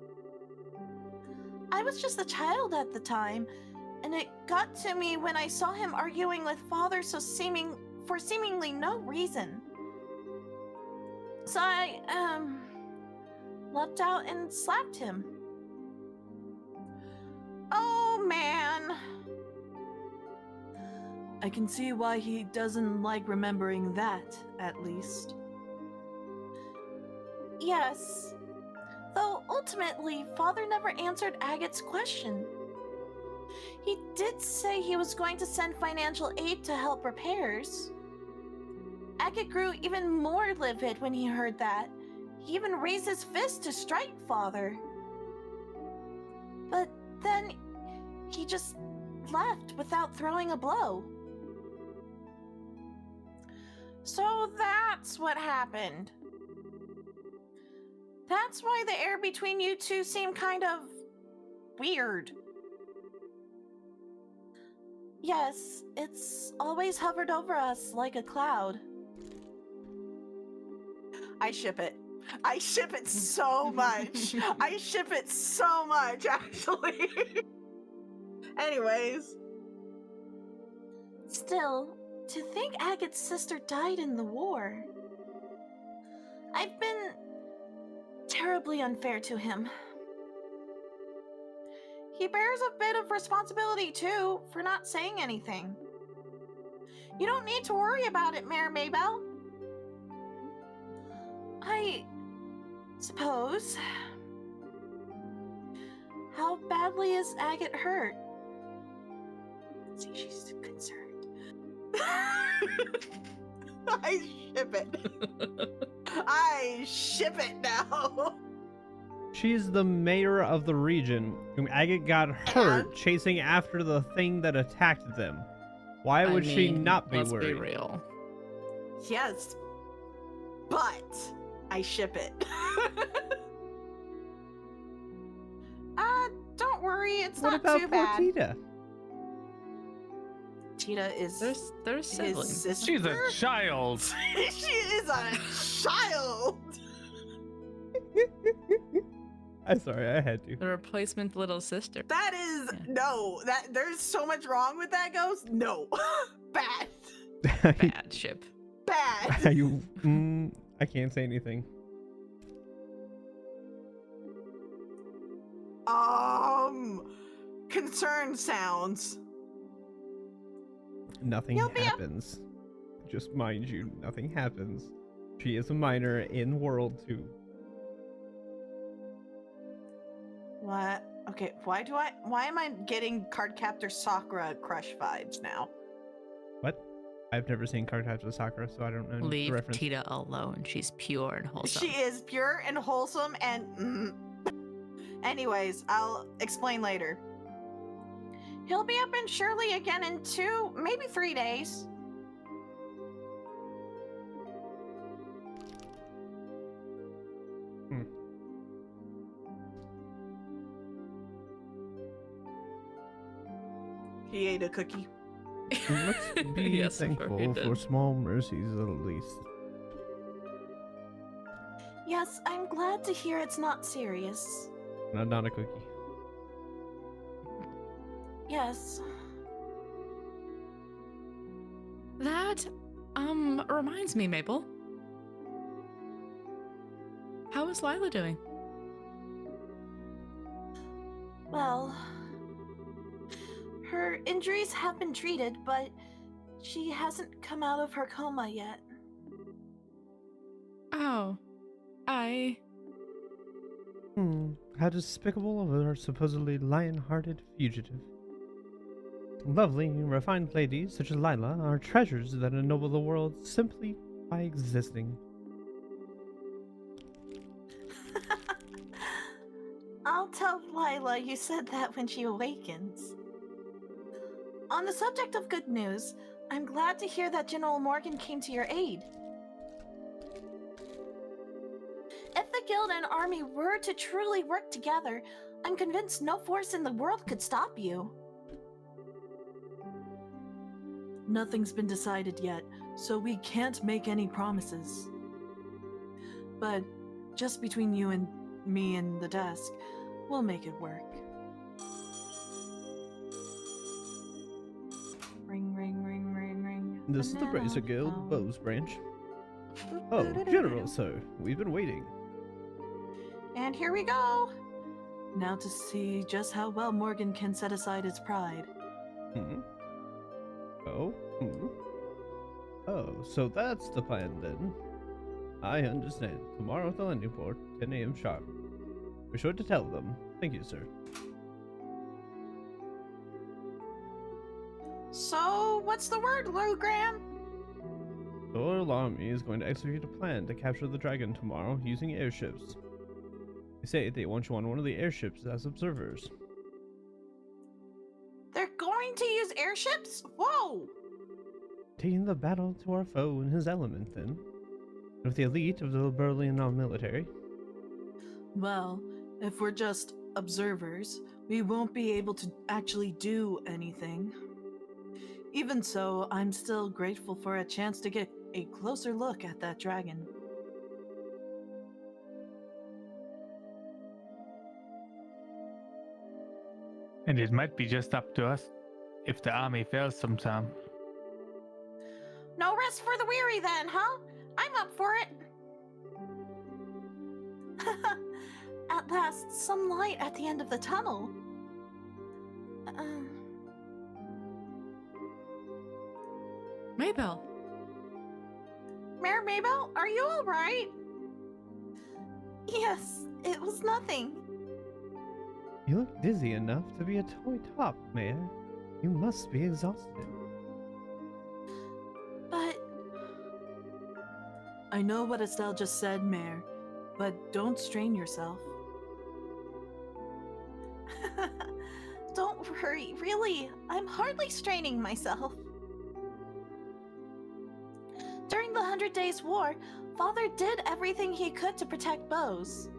I was just a child at the time, and it got to me when I saw him arguing with father for seemingly no reason. So I, leapt out and slapped him. Oh, man. I can see why he doesn't like remembering that, at least. Yes. Though ultimately, father never answered Agate's question. He did say he was going to send financial aid to help repairs. Agate grew even more livid when he heard that. He even raised his fist to strike father. But then he just left without throwing a blow. So that's what happened. That's why the air between you two seemed kind of weird. Yes, it's always hovered over us like a cloud. I ship it. I ship it so much. I ship it so much, actually. Anyways. Still, to think Agate's sister died in the war. I've been terribly unfair to him. He bears a bit of responsibility, too, for not saying anything. You don't need to worry about it, Mayor Maybell. I suppose. How badly is Agate hurt? See, she's concerned. I ship it. I ship it now. She's the mayor of the region, whom Agate got hurt chasing after the thing that attacked them. Why would she not be let's worried? be real. Yes, but I ship it. worry, it's What not about too poor bad. Tita? Cheetah is They're his siblings. sister. She's a child. She is a child. I'm sorry, I had to. The replacement little sister. That is Yeah. no. That there's so much wrong with that. Ghost. No, bad, Bad ship. bad. I can't say anything. Concerned sounds. Nothing You'll be up- happens. Just mind you, nothing happens. She is a minor in World 2. What? Okay, why am I getting Cardcaptor Sakura crush vibes now? What? I've never seen Cardcaptor Sakura, so I don't know the Leave reference. Tita alone. She's pure and wholesome. She is pure and wholesome and anyways, I'll explain later. He'll be up in Shirley again in 2, maybe 3 days. He ate a cookie. Let's be Yes, I'm sure he thankful did. for small mercies at least. Yes, I'm glad to hear it's not serious. Not a cookie. Yes. That reminds me, Maple. How is Lila doing? Well, her injuries have been treated, but she hasn't come out of her coma yet. Oh, How despicable of a supposedly lion-hearted fugitive. Lovely, refined ladies such as Lila are treasures that ennoble the world simply by existing. I'll tell Lila you said that when she awakens. On the subject of good news, I'm glad to hear that General Morgan came to your aid. If the guild and army were to truly work together, I'm convinced no force in the world could stop you. Nothing's been decided yet, so we can't make any promises. But just between you and me and the desk, we'll make it work. Ring, ring, ring, ring, ring. This is the Banana Bracer Guild, phone. Bows Branch. Oh, General, sir, we've been waiting. And here we go. Now to see just how well Morgan can set aside his pride. Hmm? Oh? Hmm? Oh, so that's the plan then. I understand. Tomorrow at the landing port, 10 a.m. sharp. Be sure to tell them. Thank you, sir. So, what's the word, Lou Graham? The Royal Army is going to execute a plan to capture the dragon tomorrow using airships. They say they want you on one of the airships as observers. They're going to use airships? Whoa! Taking the battle to our foe in his element, then. With the elite of the Berlin military. Well, if we're just observers, we won't be able to actually do anything. Even so, I'm still grateful for a chance to get a closer look at that dragon. And it might be just up to us if the army fails sometime. No rest for the weary then, huh? I'm up for it. At last, some light at the end of the tunnel. Maybell. Mayor Mabel, are you alright? Yes, it was nothing. You look dizzy enough to be a toy top, Mayor. You must be exhausted. But I know what Estelle just said, Mayor, but don't strain yourself. don't worry, really, I'm hardly straining myself. During the 100 Days War, Father did everything he could to protect Bose.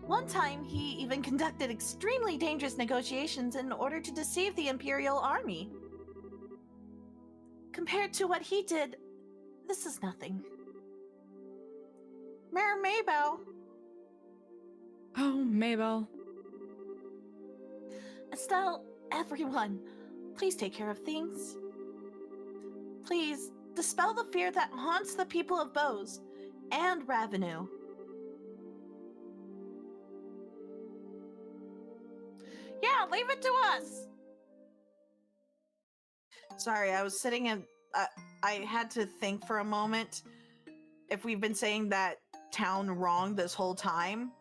One time, he even conducted extremely dangerous negotiations in order to deceive the Imperial Army. Compared to what he did, this is nothing. Mayor Maybell. Oh, Mabel. Estelle, everyone, please take care of things. Please, dispel the fear that haunts the people of Bose and Ravenou. Yeah, leave it to us! Sorry, I was sitting in. I had to think for a moment if we've been saying that town wrong this whole time.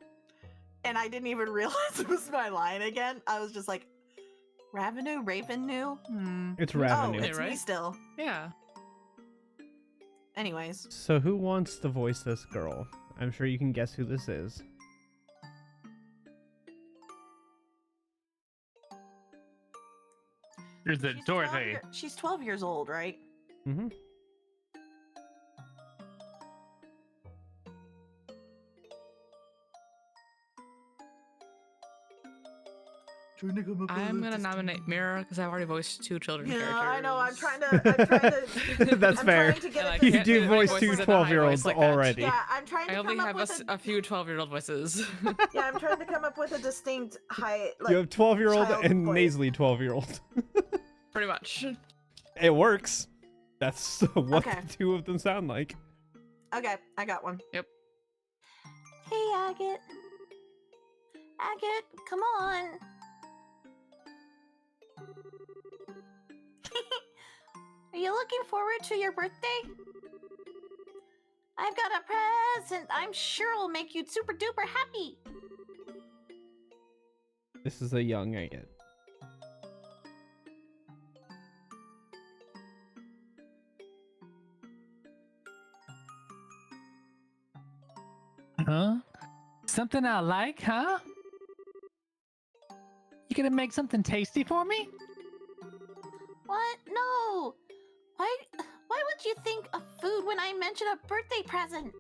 And I didn't even realize it was my line again. I was just like, Ravenou? Ravenou? It's Oh, Ravenou. it's me right? still. Yeah. Anyways. So who wants to voice this girl? I'm sure you can guess who this is. Here's it, She's 12 Dorothy. she's 12 years old, right? Mm-hmm. I'm gonna nominate Mira because I've already voiced 2 children Yeah, characters. I know. I'm trying to. That's I'm fair. trying to get And I it to- You can't do my voice voices 2 in a high 12-year-olds voice like that. already. Yeah, I'm trying I to only come have up with a few 12-year-old voices. Yeah, I'm trying to come up with a distinct high. Like, You have 12-year-old child and voice. nasally 12-year-old. Pretty much. It works. That's what Okay. the 2 of them sound like. Okay, I got one. Hey, Agate. Agate, come on. Are you looking forward to your birthday? I've got a present I'm sure will make you super duper happy. This is a young Agate. Huh? Something I like, huh? You gonna make something tasty for me? What? No. Why would you think of food when I mention a birthday present?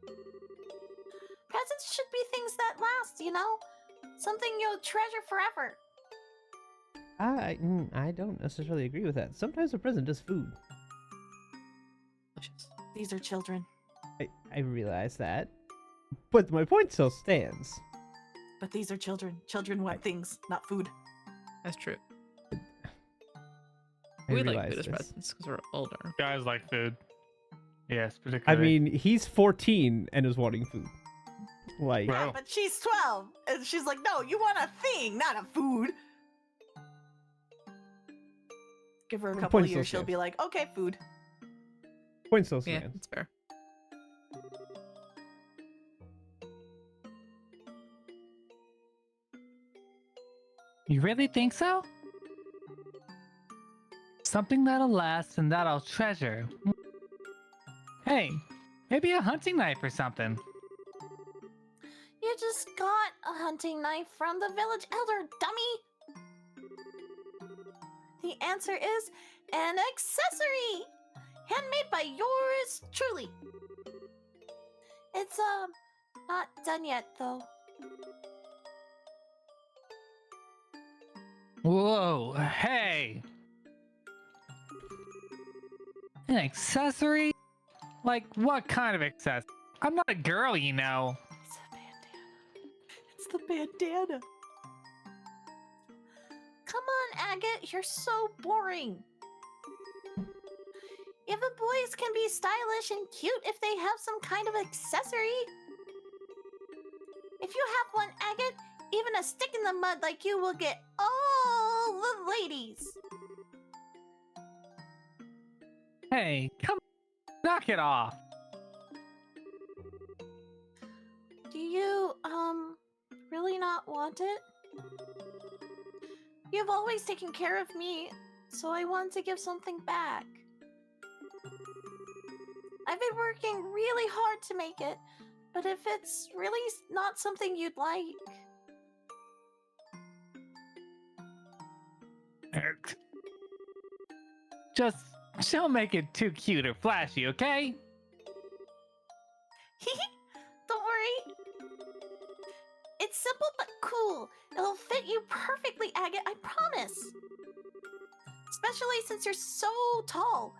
Presents should be things that last, you know? Something you'll treasure forever. I don't necessarily agree with that. Sometimes a present is food. These are children. I realize that. But my point still stands. But these are children. Children want things, not food. That's true. I We like realize food as this. presents because we're older. Guys like food. Yes, I particularly. mean, he's 14 and is wanting food. Like, Bro. Yeah, but she's 12. And she's like, no, you want a thing, not a food. Give her a Well, couple point of still years, she'll be stands. like, okay, food. point still Yeah, stands. it's fair. You really think so? Something that'll last and that I'll treasure. Hey, maybe a hunting knife or something. You just got a hunting knife from the village elder, dummy! The answer is an accessory! Handmade by yours truly. It's, not done yet, though. Whoa, hey! An accessory? Like, what kind of accessory? I'm not a girl, you know. It's a bandana. It's the bandana. Come on, Agate, you're so boring. Even boys can be stylish and cute if they have some kind of accessory. If you have one, Agate, even a stick in the mud like you will get all the ladies. Hey, come on, knock it off. Do you, really not want it? You've always taken care of me, so I want to give something back. I've been working really hard to make it, but if it's really not something you'd like... Just don't make it too cute or flashy, okay? Don't worry. It's simple but Agate. I promise. Especially since you're so tall.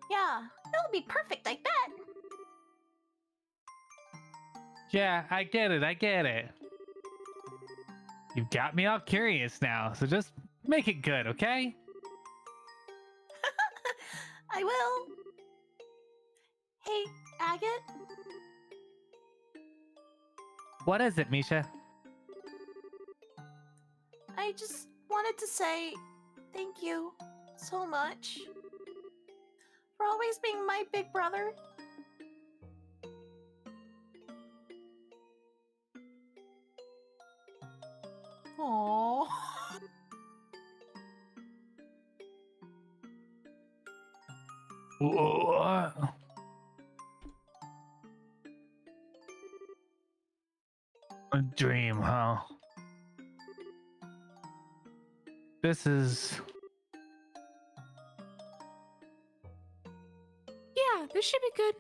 Yeah, that'll be perfect, I bet. Yeah, I get it. I get it. You've got me all curious now, so just make it good, okay? I will. Hey, Agate. What is it, Misha? I just wanted to say thank you so much for always being my big brother. Aww. What? A dream, huh? This is... Yeah, this should be good.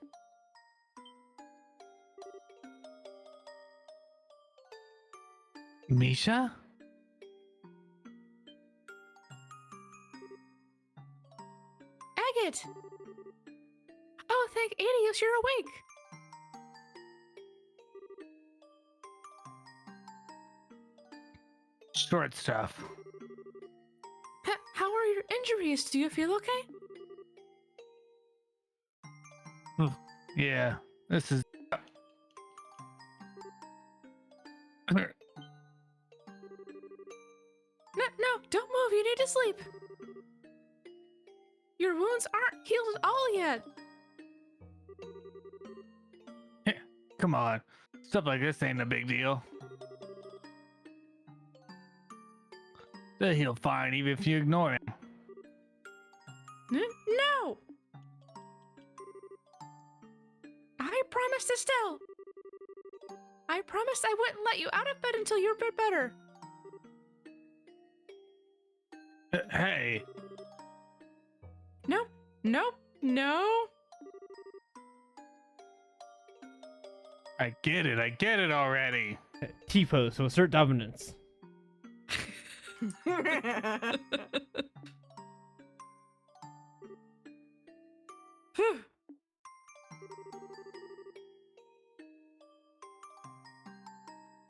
Misha? Agate! Oh, thank Adios, you're awake. Short stuff. How are your injuries? Do you feel okay? Yeah, this is... No, don't move. You need to sleep. Your wounds aren't healed at all yet. Come on. Stuff like this ain't a big deal. They'll heal fine even if you ignore him. No! I promised Estelle. I promised I wouldn't let you out of bed until you're a bit better. Hey, No. I get it already. T-pose, so assert dominance. Phew.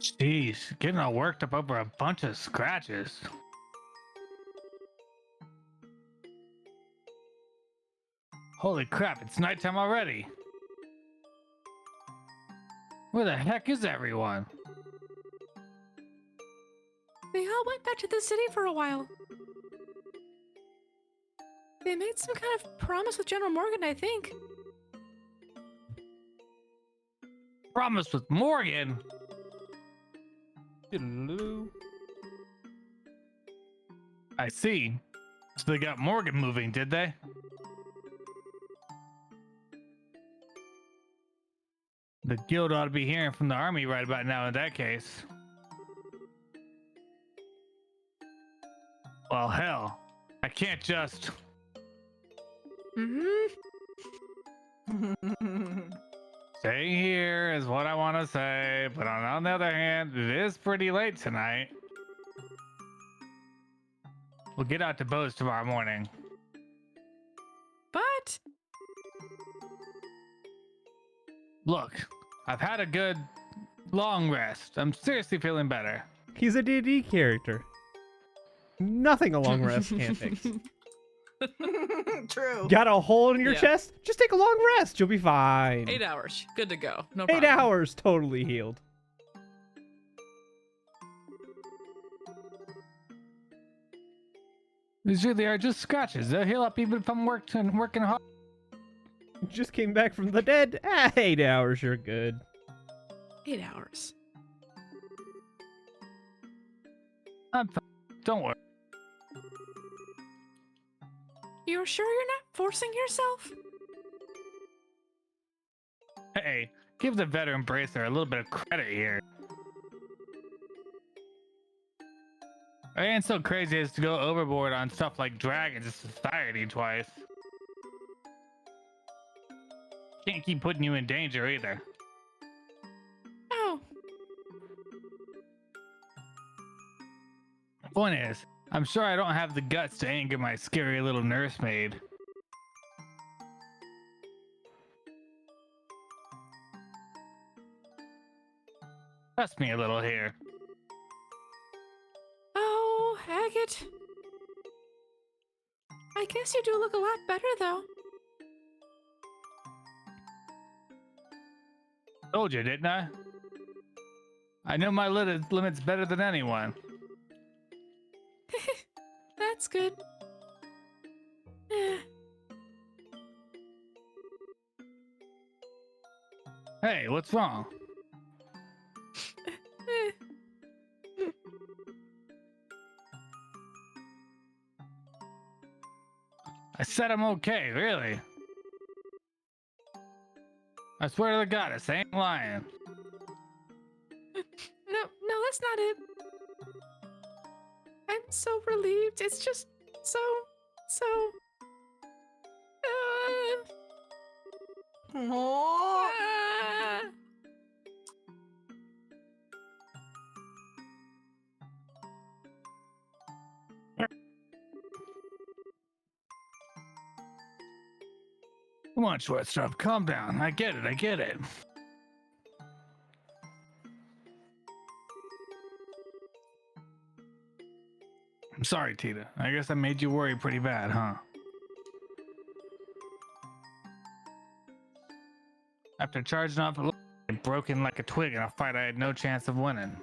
Jeez, getting all worked up over a bunch of scratches. Holy crap, it's nighttime already. Where the heck is everyone? They all went back to the city for a while. They made some kind of promise with General Morgan, I think. Promise with Morgan? Hello. I see. So they got Morgan moving, did they? The guild ought to be hearing from the army right about now in that case. Well, hell. I can't just... Staying here is what I want to say, but on the other hand, it is pretty late tonight. We'll get out to Bose tomorrow morning. But Look, I've had a good long rest. I'm seriously feeling better. He's a D&D character. Nothing a long rest can't fix. True. Got a hole in your Yeah. chest? Just take a long rest. You'll be fine. 8 hours. Good to go. No 8 problem. hours, totally healed. These really are just scratches. They'll heal up even if I'm working hard. Just came back from the dead. 8 hours, you're good. 8 hours. I'm fine. Don't worry. You're sure you're not forcing yourself? Hey, give the veteran bracer a little bit of credit here. I ain't so crazy as to go overboard on stuff like dragons in society twice. Can't keep putting you in danger either. Oh, Point is, I'm sure I don't have the guts to anger my scary little nursemaid. Trust me a little here. Oh, Agate. I guess you do look a lot better, though. Told you, didn't I? I know my limits better than anyone. That's good. Eh. Hey, what's wrong? Eh. I said I'm okay, really. I swear to the goddess, I ain't lying. No, that's not it. I'm so relieved. It's just so. Oh. Ah. Come on, shortstop, calm down. I get it. I'm sorry, Tita. I guess I made you worry pretty bad, huh? After charging off, I broke in like a twig in a fight I had no chance of winning.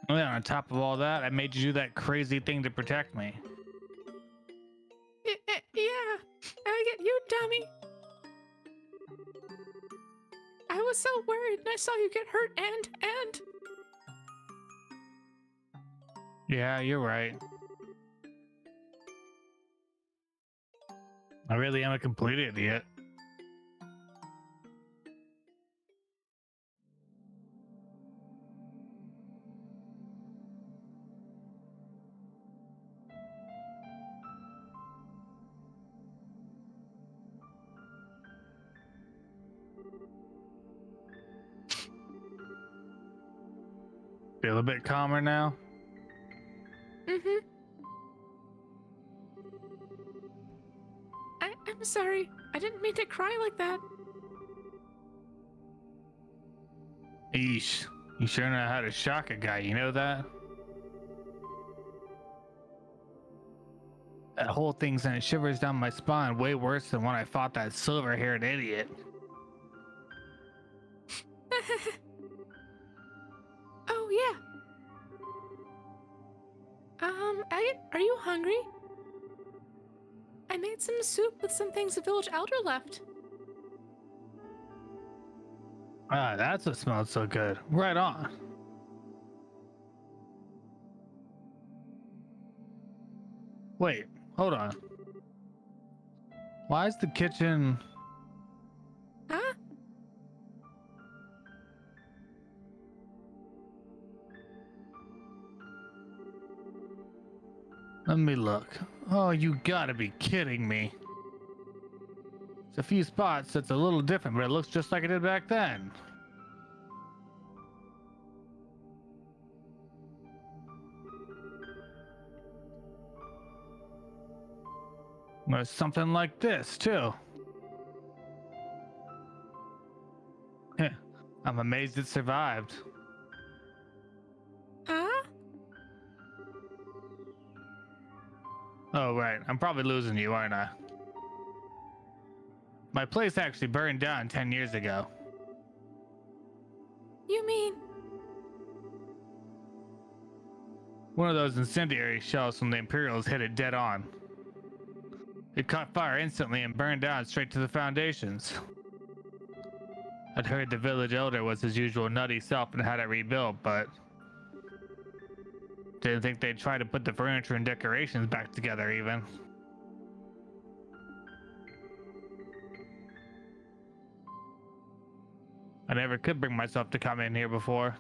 And then on top of all that, I made you do that crazy thing to protect me. Yeah, Agate, you dummy. I was so worried and I saw you get hurt and. Yeah, you're right. I really am a complete idiot. Feel a bit calmer now? Mm-hmm. I'm sorry. I didn't mean to cry like that. Eesh. You sure know how to shock a guy, you know that? That whole thing sent shivers down my spine way worse than when I fought that silver-haired idiot. Oh, yeah. Agate, are you hungry? I made some soup with some things the village elder left. Ah, that's what smelled so good. Right on. Wait, hold on. Why is the kitchen... Huh? Let me look. Oh, you gotta be kidding me. It's a few spots that's a little different, but it looks just like it did back then. There's something like this, too. Heh, I'm amazed it survived. Huh? Oh, right. I'm probably losing you, aren't I? My place actually burned down 10 years ago. You mean? One of those incendiary shells from the Imperials hit it dead on. It caught fire instantly and burned down straight to the foundations. I'd heard the village elder was his usual nutty self and had it rebuilt, but didn't think they'd try to put the furniture and decorations back together even. I never could bring myself to come in here before.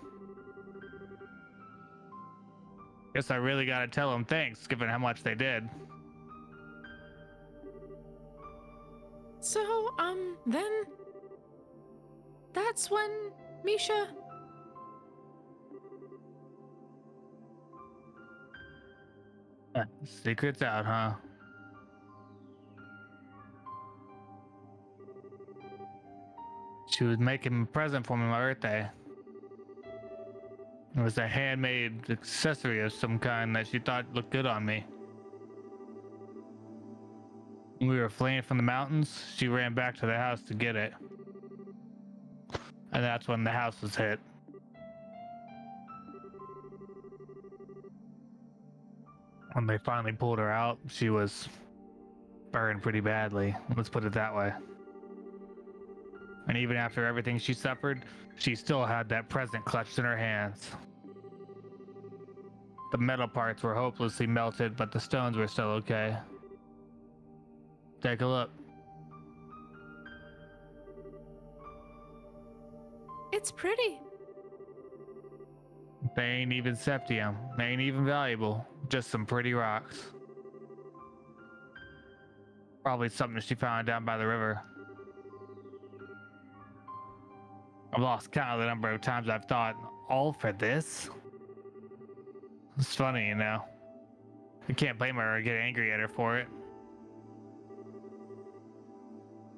Guess I really gotta tell them thanks, given how much they did. So, then... That's when Misha... Secrets out, huh? She was making a present for me on my birthday. It was a handmade accessory of some kind that she thought looked good on me. When we were fleeing from the mountains, she ran back to the house to get it. And that's when the house was hit. When they finally pulled her out, she was burned pretty badly. Let's put it that way. And even after everything she suffered, she still had that present clutched in her hands. The metal parts were hopelessly melted, but the stones were still okay. Take a look. It's pretty. They ain't even septium. They ain't even valuable. Just some pretty rocks. Probably something she found down by the river. I've lost count of the number of times I've thought, all for this? It's funny, you know. I can't blame her or get angry at her for it.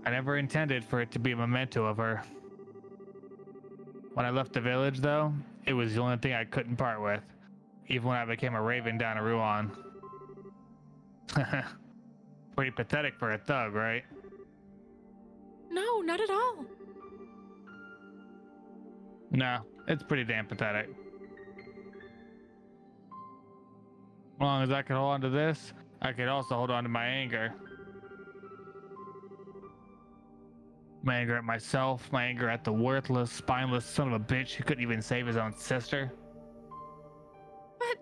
I never intended for it to be a memento of her. When I left the village, though, it was the only thing I couldn't part with, even when I became a raven down in Ruan. Pretty pathetic for a thug, right? No, not at all. No, it's pretty damn pathetic. As long as I could hold on to this, I could also hold on to my anger. My anger at myself, my anger at the worthless, spineless son of a bitch who couldn't even save his own sister. But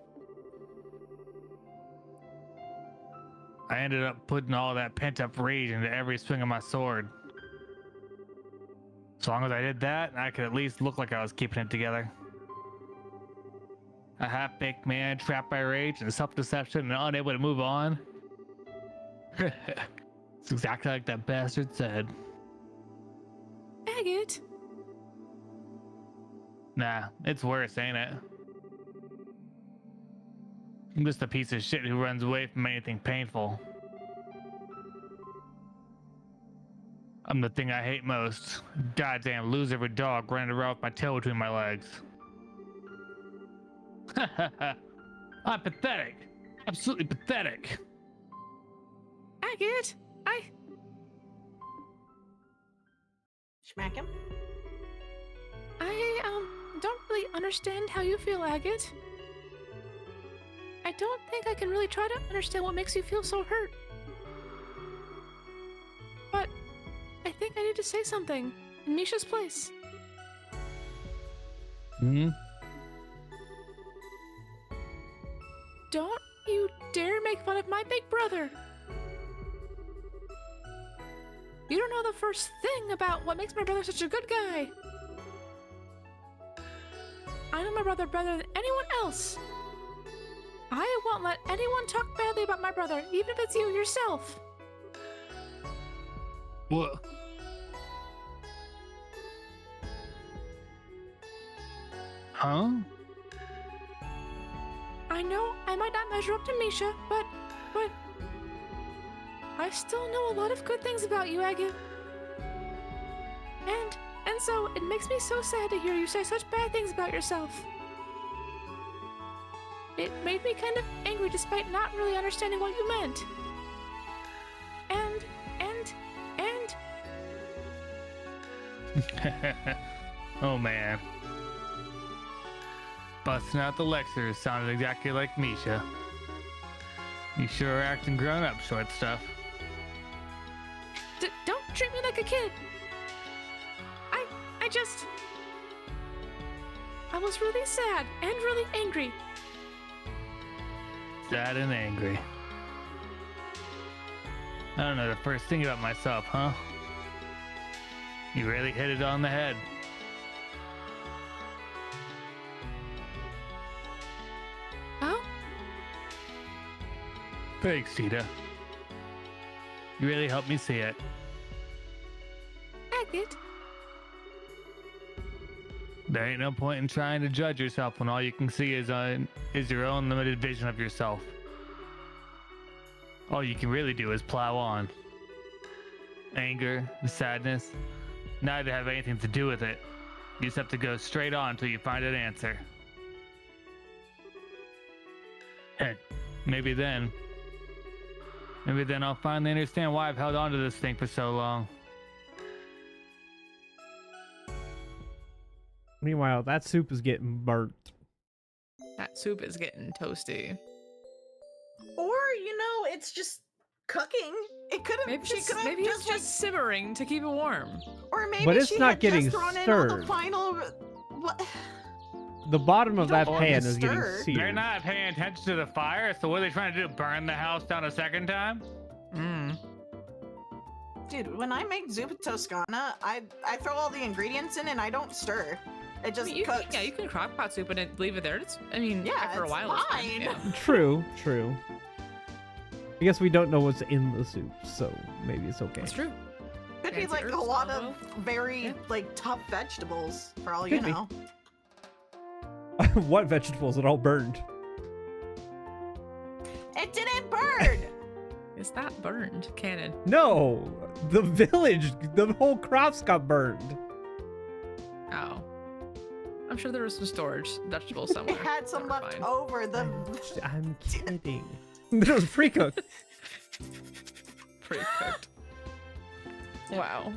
I ended up putting all that pent-up rage into every swing of my sword. As long as I did that, I could at least look like I was keeping it together. A half-baked man trapped by rage and self-deception and unable to move on. It's exactly like that bastard said. Agate. Nah, it's worse, ain't it? I'm just a piece of shit who runs away from anything painful. I'm the thing I hate most. Goddamn loser of a dog running around with my tail between my legs. I'm pathetic. Absolutely pathetic. Agate, Smack him. I don't really understand how you feel, Agate. I don't think I can really try to understand what makes you feel so hurt. But I think I need to say something in Misha's place. Hmm? Don't you dare make fun of my big brother. You don't know the first thing about what makes my brother such a good guy. I know my brother better than anyone else. I won't let anyone talk badly about my brother, even if it's you yourself. What? Huh? I know I might not measure up to Misha, but I still know a lot of good things about you, Agate. And so it makes me so sad to hear you say such bad things about yourself. It made me kind of angry despite not really understanding what you meant. And Oh man. Busting out the lectures sounded exactly like Misha. You sure are acting grown up, short stuff. Don't treat me like a kid. I was really sad and really angry. Sad and angry. I don't know the first thing about myself, huh? You really hit it on the head. Oh? Thanks, Tita. You really helped me see it. Agate? There ain't no point in trying to judge yourself when all you can see is your own limited vision of yourself. all you can really do is plow on. Anger, sadness, neither have anything to do with it. You just have to go straight on until you find an answer. And maybe then I'll finally understand why I've held on to this thing for so long. Meanwhile, that soup is getting burnt. That soup is getting toasty. Or, you know, it's just cooking. It could have. Maybe She could have maybe it's just, like, just simmering to keep it warm. or maybe But it's she not had getting just thrown in all the stirred. final. What? The bottom of You don't that want pan to is getting stir. seared. They're not paying attention to the fire, so what are they trying to do? Burn the house down a second time? Dude, when I make zuppa toscana, I throw all the ingredients in and I don't stir. It just You cooks. can crockpot soup and leave it there. It's, I mean, Yeah, after a it's while, it's fine. Yeah. True. I guess we don't know what's in the soup, so maybe it's okay. That's true. Could be Fancy like herbs, a lot olive of oil. very Yeah. like tough vegetables for all you Could be. know. What vegetables? It all burned. It didn't burn. Is that burned? Cannon. No, the village, the whole crops got burned. Oh. I'm sure there was some storage vegetables somewhere. It had some that were left fine. over. The I'm kidding. It was pre-cooked. Pre-cooked. Wow.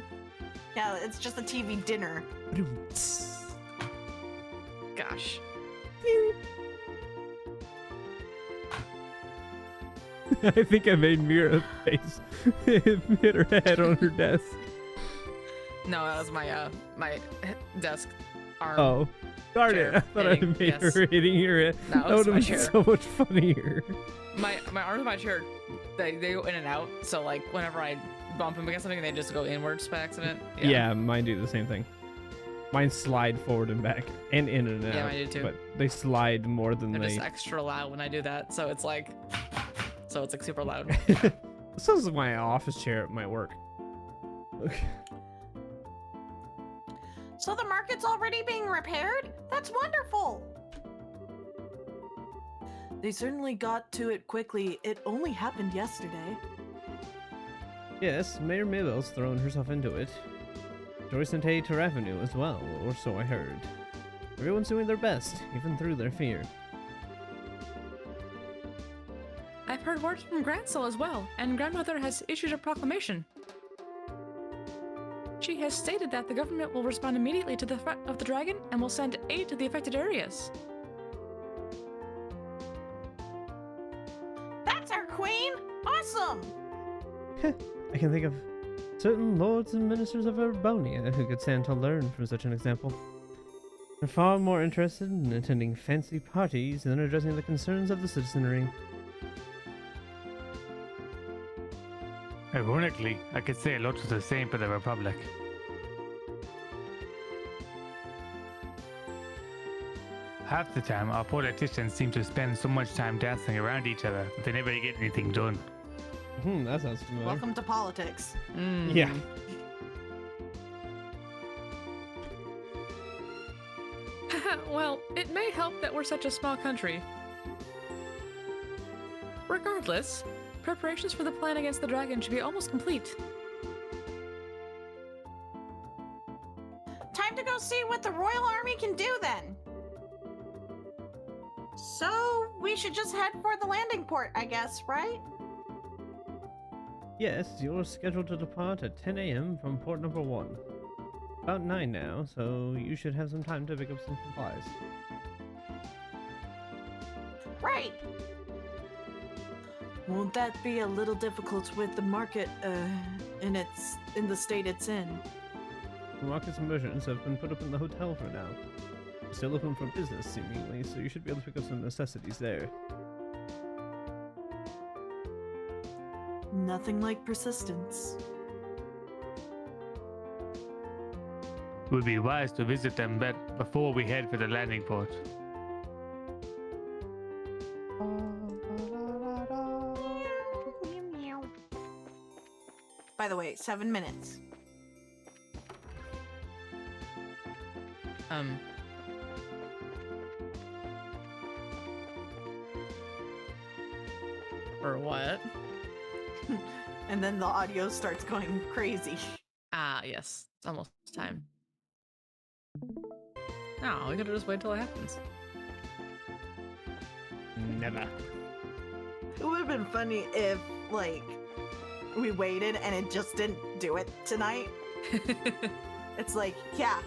yeah, it's just a TV dinner. Gosh. I think I made Mira's face hit her head on her desk. No, that was my desk arm. Oh, darn it! Chair I thought I hitting, made yes. her hitting your head. No, it That was would my have been chair. so much funnier. My arms of my chair, they go in and out. So like whenever I bump them against something, they just go inwards by accident. Yeah, mine do the same thing. Mine slide forward and back and in and out. Yeah, mine do too. But they slide more than They're they. just extra loud when I do that. So it's like super loud. This is my office chair at my work. Okay. So the market's already being repaired? That's wonderful! They certainly got to it quickly. It only happened yesterday. Yes, Mayor Mabel's thrown herself into it. Joyce and Tay to revenue as well, or so I heard. Everyone's doing their best, even through their fear. I've heard words from Grandsell as well, and Grandmother has issued a proclamation. She has stated that the government will respond immediately to the threat of the dragon and will send aid to the affected areas. That's our queen! Awesome! I can think of certain lords and ministers of Urbonia who could stand to learn from such an example. They're far more interested in attending fancy parties than addressing the concerns of the citizenry. Ironically, I could say a lot of the same for the Republic. Half the time, our politicians seem to spend so much time dancing around each other that they never get anything done. That sounds familiar. Welcome to politics. Yeah. Well, it may help that we're such a small country. Regardless, preparations for the plan against the dragon should be almost complete. Time to go see what the Royal Army can do then. So, we should just head for the landing port, I guess, right? Yes, you're scheduled to depart at 10 a.m. from port number 1. About 9 now, so you should have some time to pick up some supplies. Right. Won't that be a little difficult with the market in the state it's in? The market's merchants have been put up in the hotel for now. Still open for business, seemingly, so you should be able to pick up some necessities there. Nothing like persistence. It would be wise to visit them before we head for the landing port. By the way, 7 minutes. For what? And then the audio starts going crazy. Ah, yes. It's almost time. No, we could just wait till it happens. Never. It would have been funny if, like, we waited and it just didn't do it tonight. It's like, yeah.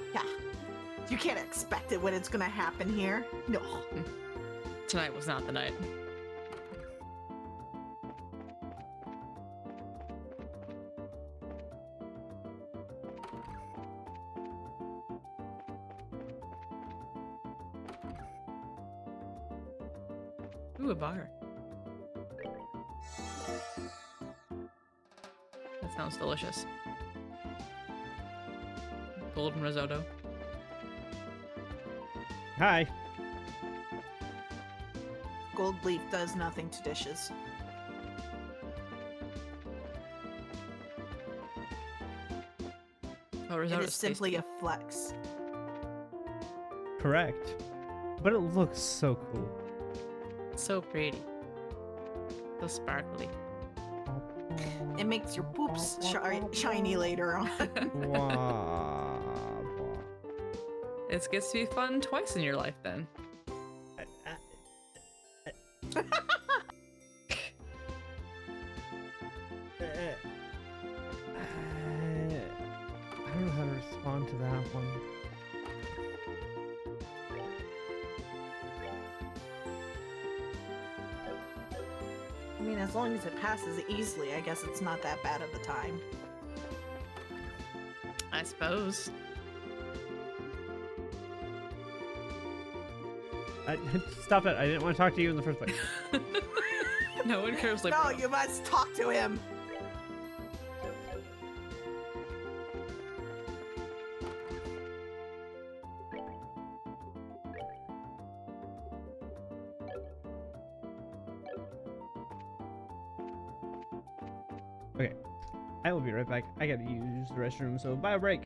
You can't expect it when it's gonna happen here. No. Tonight was not the night. Ooh, a bar. That sounds delicious. Golden risotto. Hi. Gold leaf does nothing to dishes. Oh, It risotto is simply a flex. Correct. But it looks so cool. so pretty. So sparkly. It makes your poops shiny later on. Wah, wah. It gets to be fun twice in your life then. I don't know how to respond to that one. I mean, as long as it passes easily, I guess it's not that bad of a time. I suppose. Stop it. I didn't want to talk to you in the first place. No one cares like No, you must talk to him. Okay. I will be right back. I gotta use the restroom, so bye break.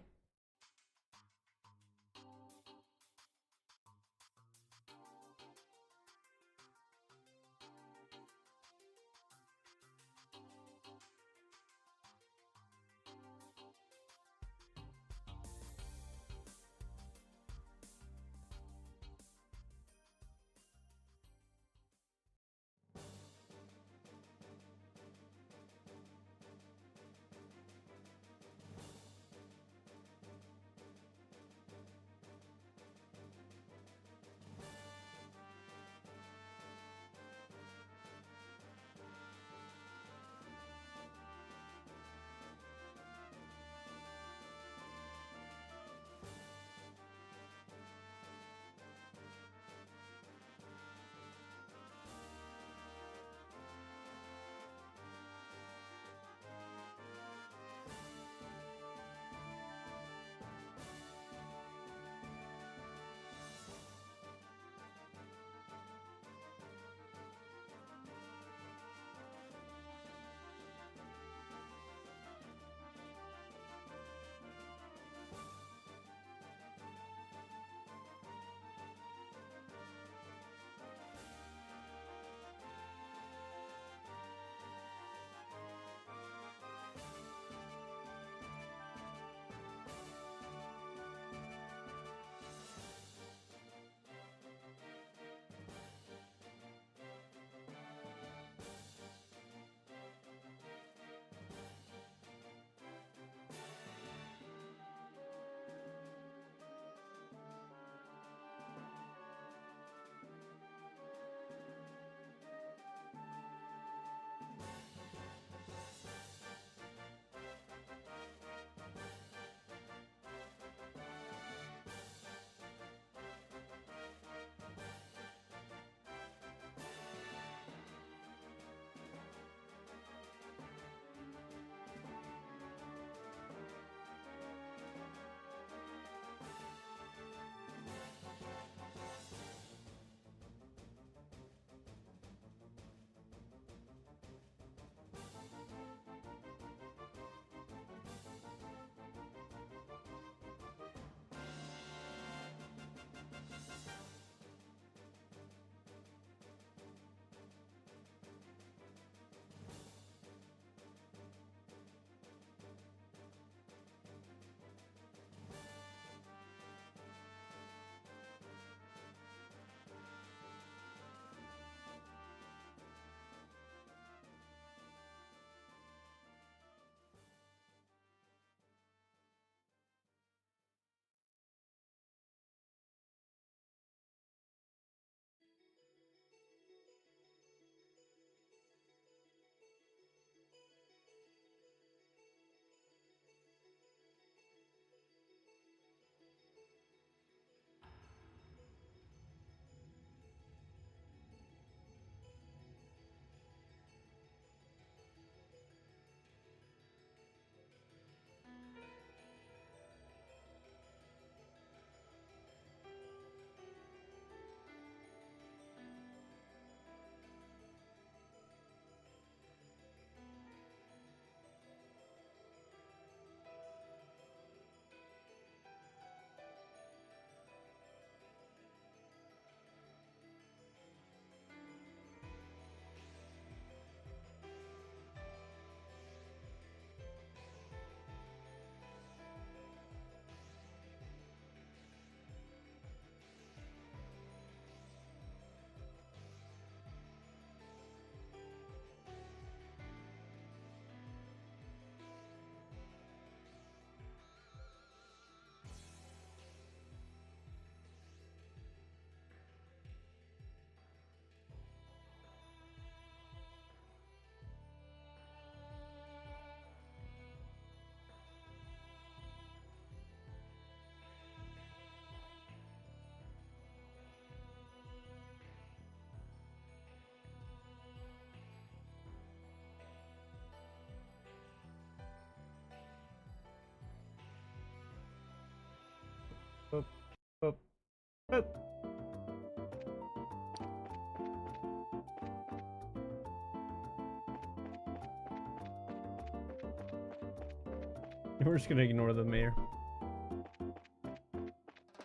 We're just gonna ignore the mayor.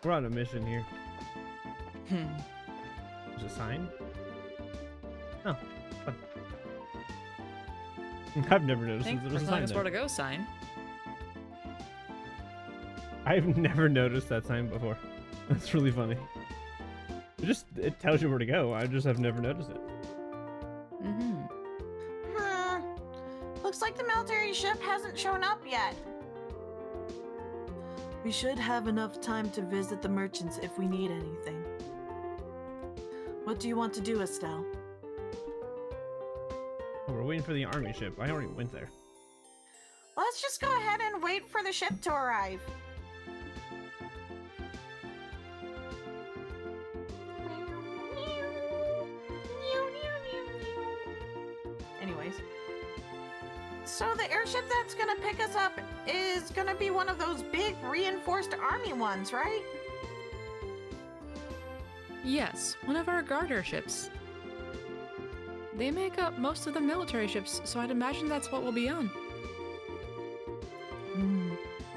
We're on a mission here. There's a sign? Oh. Fun. I've never noticed Thanks there for was a telling sign us where there. to go sign. I've never noticed that sign before. That's really funny. It tells you where to go. I just have never noticed it. Looks like the military ship hasn't shown up yet. We should have enough time to visit the merchants if we need anything. What do you want to do, Estelle? Oh, we're waiting for the army ship. I already went there. Let's just go ahead and wait for the ship to arrive. Anyways. So the airship that's gonna pick us up is gonna be one of those big reinforced army ones, right? Yes, one of our guard airships. They make up most of the military ships, so I'd imagine that's what we'll be on.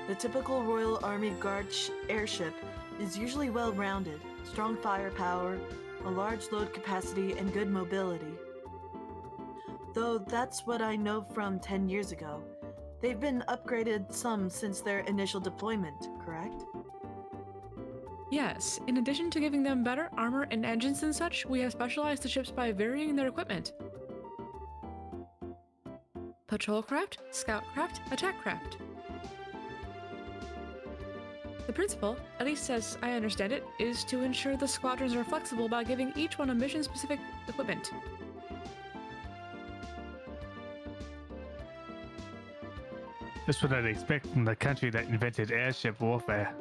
The typical Royal Army Guard airship is usually well-rounded, strong firepower, a large load capacity, and good mobility. Though that's what I know from 10 years ago. They've been upgraded some since their initial deployment, correct? Yes, in addition to giving them better armor and engines and such, we have specialized the ships by varying their equipment. Patrol craft, scout craft, attack craft. The principle, at least as I understand it, is to ensure the squadrons are flexible by giving each one a mission-specific equipment. That's what I'd expect from the country that invented airship warfare.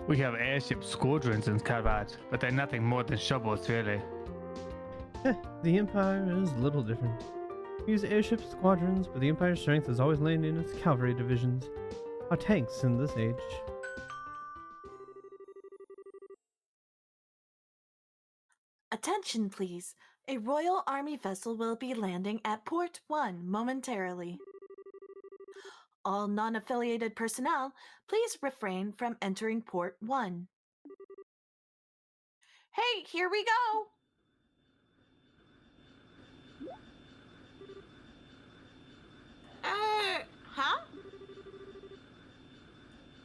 We have airship squadrons in Kavat, but they're nothing more than shovels, really. The Empire is little different. We use airship squadrons, but the Empire's strength has always lain in its cavalry divisions. Our tanks in this age. Attention, please. A Royal Army vessel will be landing at Port 1 momentarily. All non-affiliated personnel, please refrain from entering Port 1. Hey, here we go! Huh?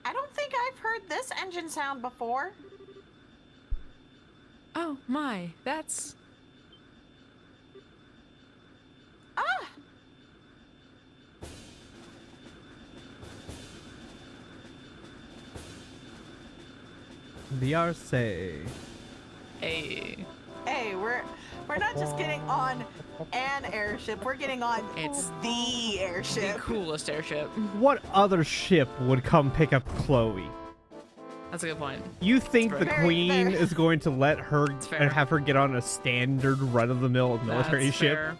I don't think I've heard this engine sound before. Oh my, that's... Ah! The Arce. Hey. Hey, we're not just getting on an airship, we're getting on It's the The airship. coolest airship. What other ship would come pick up Chloe? That's a good point. You think That's the fair. Very Queen fair. is going to let her fair. and have her get on a standard run-of-the-mill military That's ship? fair.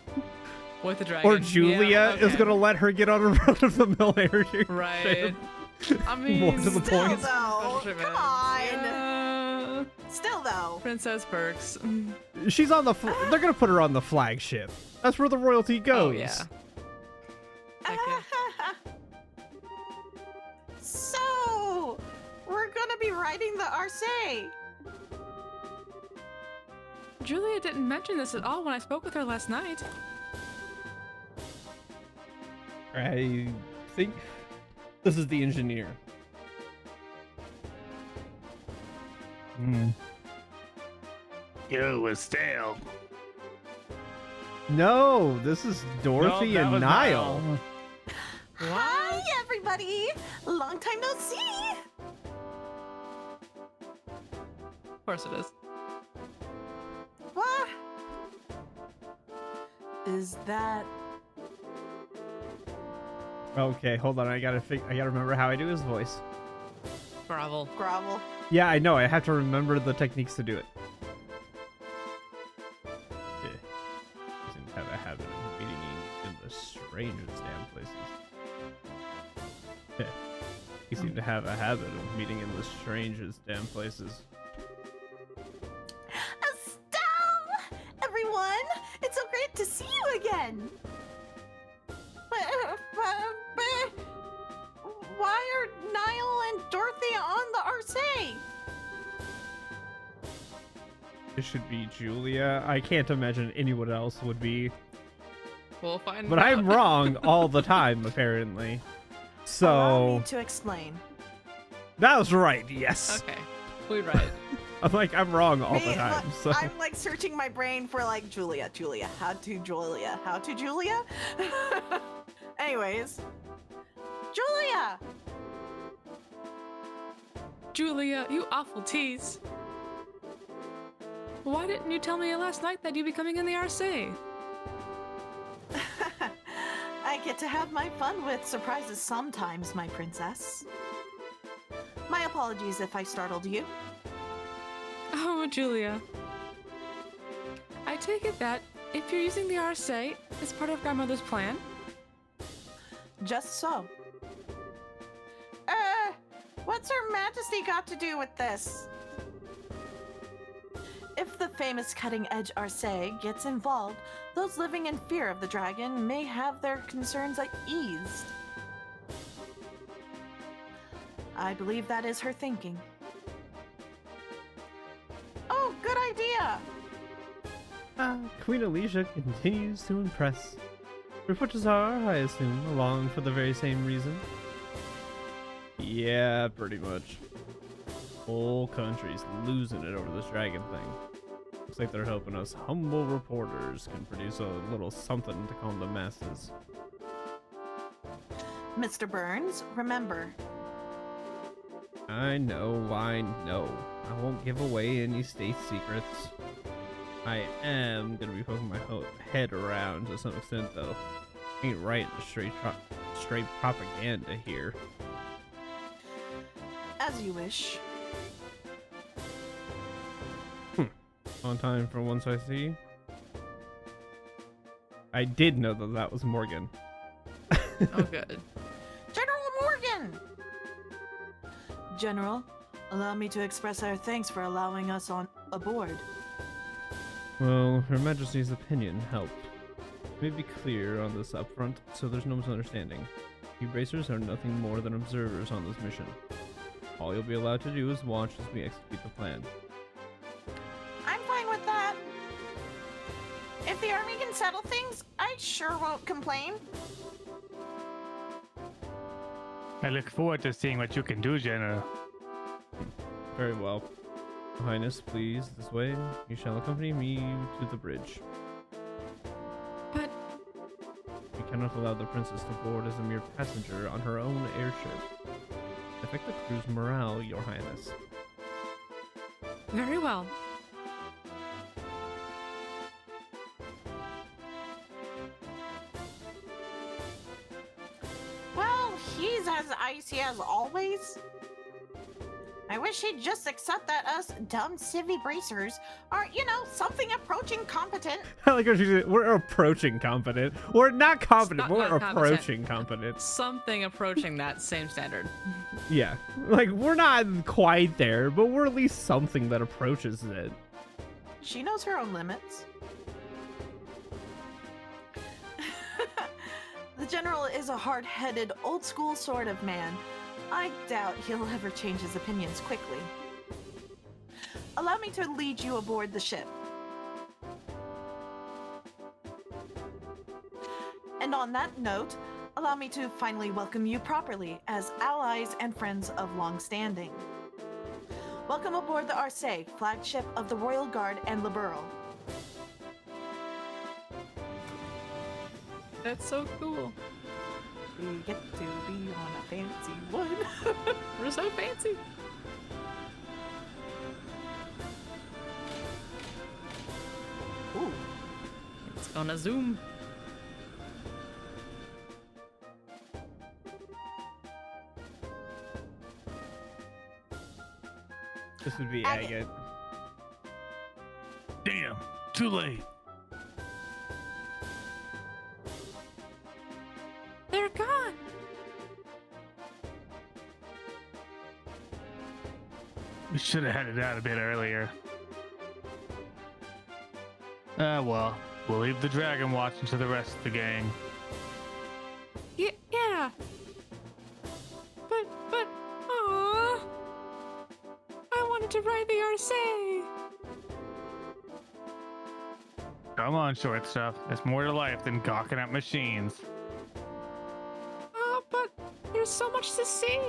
With the dragon. Or Julia Yeah, is okay. going to let her get on a run-of-the-mill airship? Right. I mean, More to the Still point. though, Special come shipment. on. Yeah. Still though. Princess Perks. She's on the. They're gonna put her on the flagship. That's where the royalty goes. Oh yeah. Heck yeah. So, we're gonna be riding the Arce. Julia didn't mention this at all when I spoke with her last night. I think this is the engineer. You was stale. No, this is Dorothy and Niall. Hi, everybody. Long time no see. Of course it is. What? Is that... Okay, hold on. I gotta remember how I do his voice. Grovel. Grovel. Yeah, I know. I have to remember the techniques to do it. Yeah. He seems to have a habit of meeting in the strangest damn places. Yeah. He seemed to have a habit of meeting in the strangest damn places. Estelle! Everyone, it's so great to see you again. But It should be Julia. I can't imagine anyone else would be. We'll find But out. I'm wrong all the time, apparently. Allow So me to explain. that was right. Yes. Okay, we right. I'm like I'm wrong all the Me, time. look, So I'm like searching my brain for like Julia, how to Julia? Anyways, Julia! Julia, you awful tease. Why didn't you tell me last night that you'd be coming in the RC? I get to have my fun with surprises sometimes, my princess. My apologies if I startled you. Oh, Julia. I take it that if you're using the RC as part of Grandmother's plan, Just so. What's Her Majesty got to do with this? If the famous cutting-edge Arce gets involved, those living in fear of the dragon may have their concerns eased. I believe that is her thinking. Oh, good idea! Queen Alicia continues to impress. Reporters are, I assume, along for the very same reason. Yeah, pretty much. Whole country's losing it over this dragon thing. Looks like they're hoping us humble reporters can produce a little something to calm the masses. Mr. Burns, remember, I know. I won't give away any state secrets. I am gonna be poking my head around to some extent, though. Ain't right the straight propaganda here. as you wish. On time for once, I see. I did know that that was Morgan. Oh, good. General Morgan! General, allow me to express our thanks for allowing us on aboard. Well, Her Majesty's opinion helped. Let me be clear on this up front, so there's no misunderstanding. You bracers are nothing more than observers on this mission. All you'll be allowed to do is watch as we execute the plan. I'm fine with that. If the army can settle things, I sure won't complain. I look forward to seeing what you can do, General. Very well. Your Highness, please, this way. You shall accompany me to the bridge. but We cannot allow the princess to board as a mere passenger on her own airship. Affect the crew's morale, Your Highness. very well. Well, he's as icy as always. I wish he'd just accept that us dumb civvy bracers are, something approaching competent. I like how she said, we're approaching competent. We're not competent, but Not we're competent. approaching competent. Something approaching that same standard. Yeah. Like, we're not quite there, but we're at least something that approaches it. She knows her own limits. The general is a hard-headed, old-school sort of man. I doubt he'll ever change his opinions quickly. Allow me to lead you aboard the ship. And on that note, allow me to finally welcome you properly as allies and friends of long standing. Welcome aboard the Arce, flagship of the Royal Guard and Liberal. That's so cool. We get to be on a fancy one. We're so fancy. Ooh. It's gonna zoom. This would be Agate. Agate. Damn, too late. They're gone. We should have headed out a bit earlier. Well, we'll leave the Dragon watching to the rest of the gang. Yeah. But, aww. I wanted to ride the RC. Come on, short stuff. There's more to life than gawking at machines. Oh, but there's so much to see.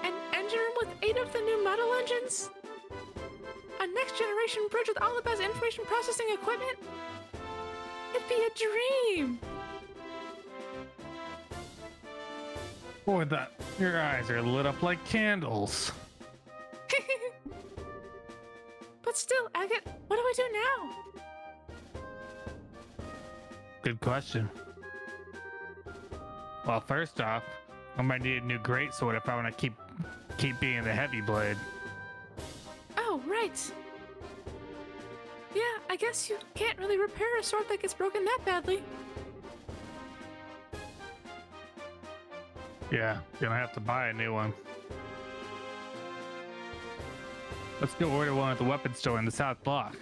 An engine room with 8 of the new metal engines. A next generation bridge with all the best information processing equipment. It'd be a dream. Boy, that your eyes are lit up like candles. But still, Agate, what do we do now? Good question. Well, first off, I might need a new greatsword if I want to keep being the heavy blade. Oh, right. Yeah, I guess you can't really repair a sword that gets broken that badly. Yeah, gonna have to buy a new one. Let's go order one at the weapons store in the South Block.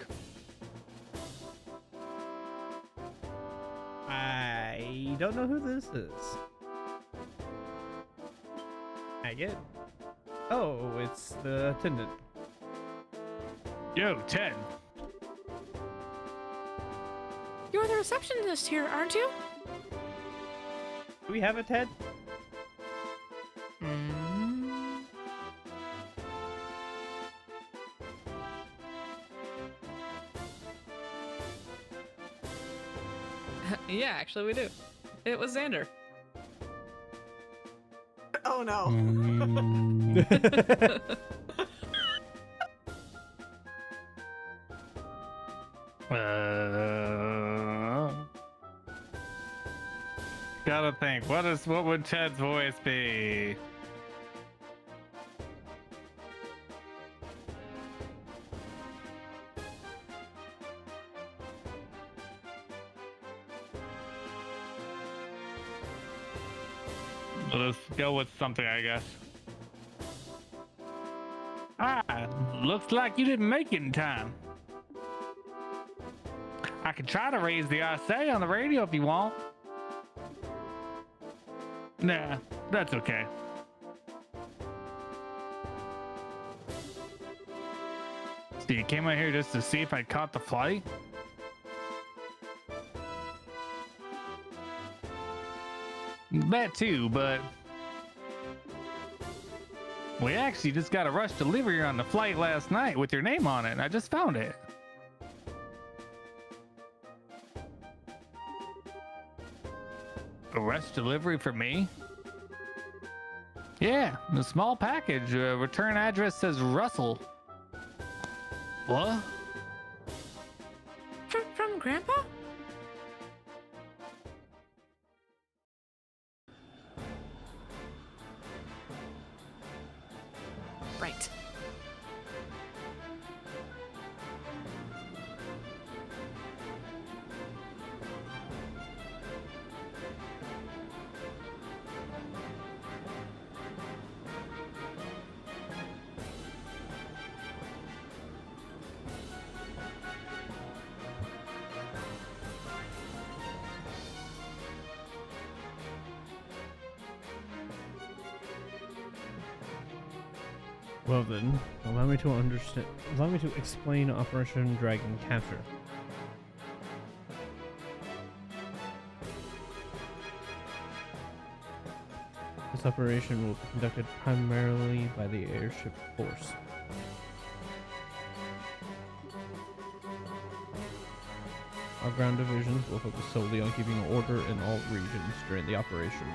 I don't know who this is. Agate? Oh, it's the attendant. Yo, Ted. You're the receptionist here, aren't you? Do we have a Ted? Yeah, actually we do. It was Xander. Oh no. Gotta think. What would Ted's voice be? Let's go with something, I guess. Looks like you didn't make it in time. I can try to raise the RSA on the radio if you want. Nah, that's okay. So you came out here just to see if I caught the flight? That too, but we actually just got a rush delivery on the flight last night with your name on it. I just found it. A rush delivery for me? Yeah, a small package. Return address says Russell. What? From Grandpa? Right. Well then, allow me to explain Operation Dragon Capture. This operation will be conducted primarily by the airship force. Our ground divisions will focus solely on keeping order in all regions during the operation.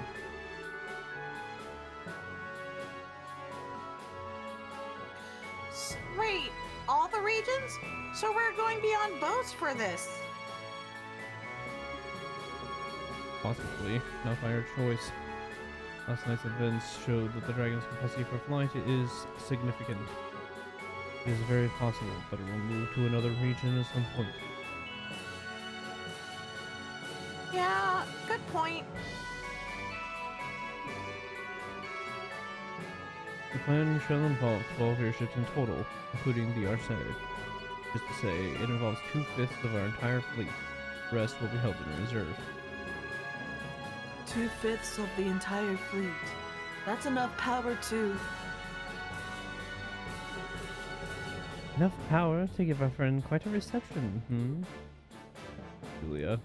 Wait, all the regions? So we're going beyond boats for this? Possibly, not by our choice. Last night's events showed that the Dragon's capacity for flight is significant. It is very possible that it will move to another region at some point. Yeah, good point. The plan shall involve 12 airships in total, including the Arsenal. Just to say, it involves 2/5 of our entire fleet. The rest will be held in reserve. 2/5 of the entire fleet. That's enough power to... Enough power to give our friend quite a reception, hmm? Julia.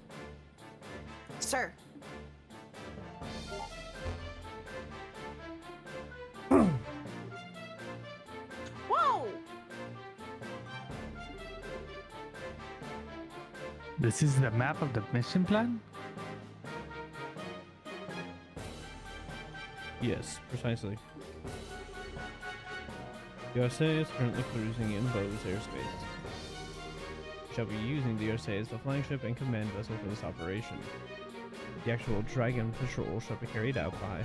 Sir. Whoa! This is the map of the mission plan? Yes, precisely. The Orsay is currently cruising in Bo's airspace. We shall be using the Orsay as the flagship and command vessel for this operation. The actual Dragon patrol shall be carried out by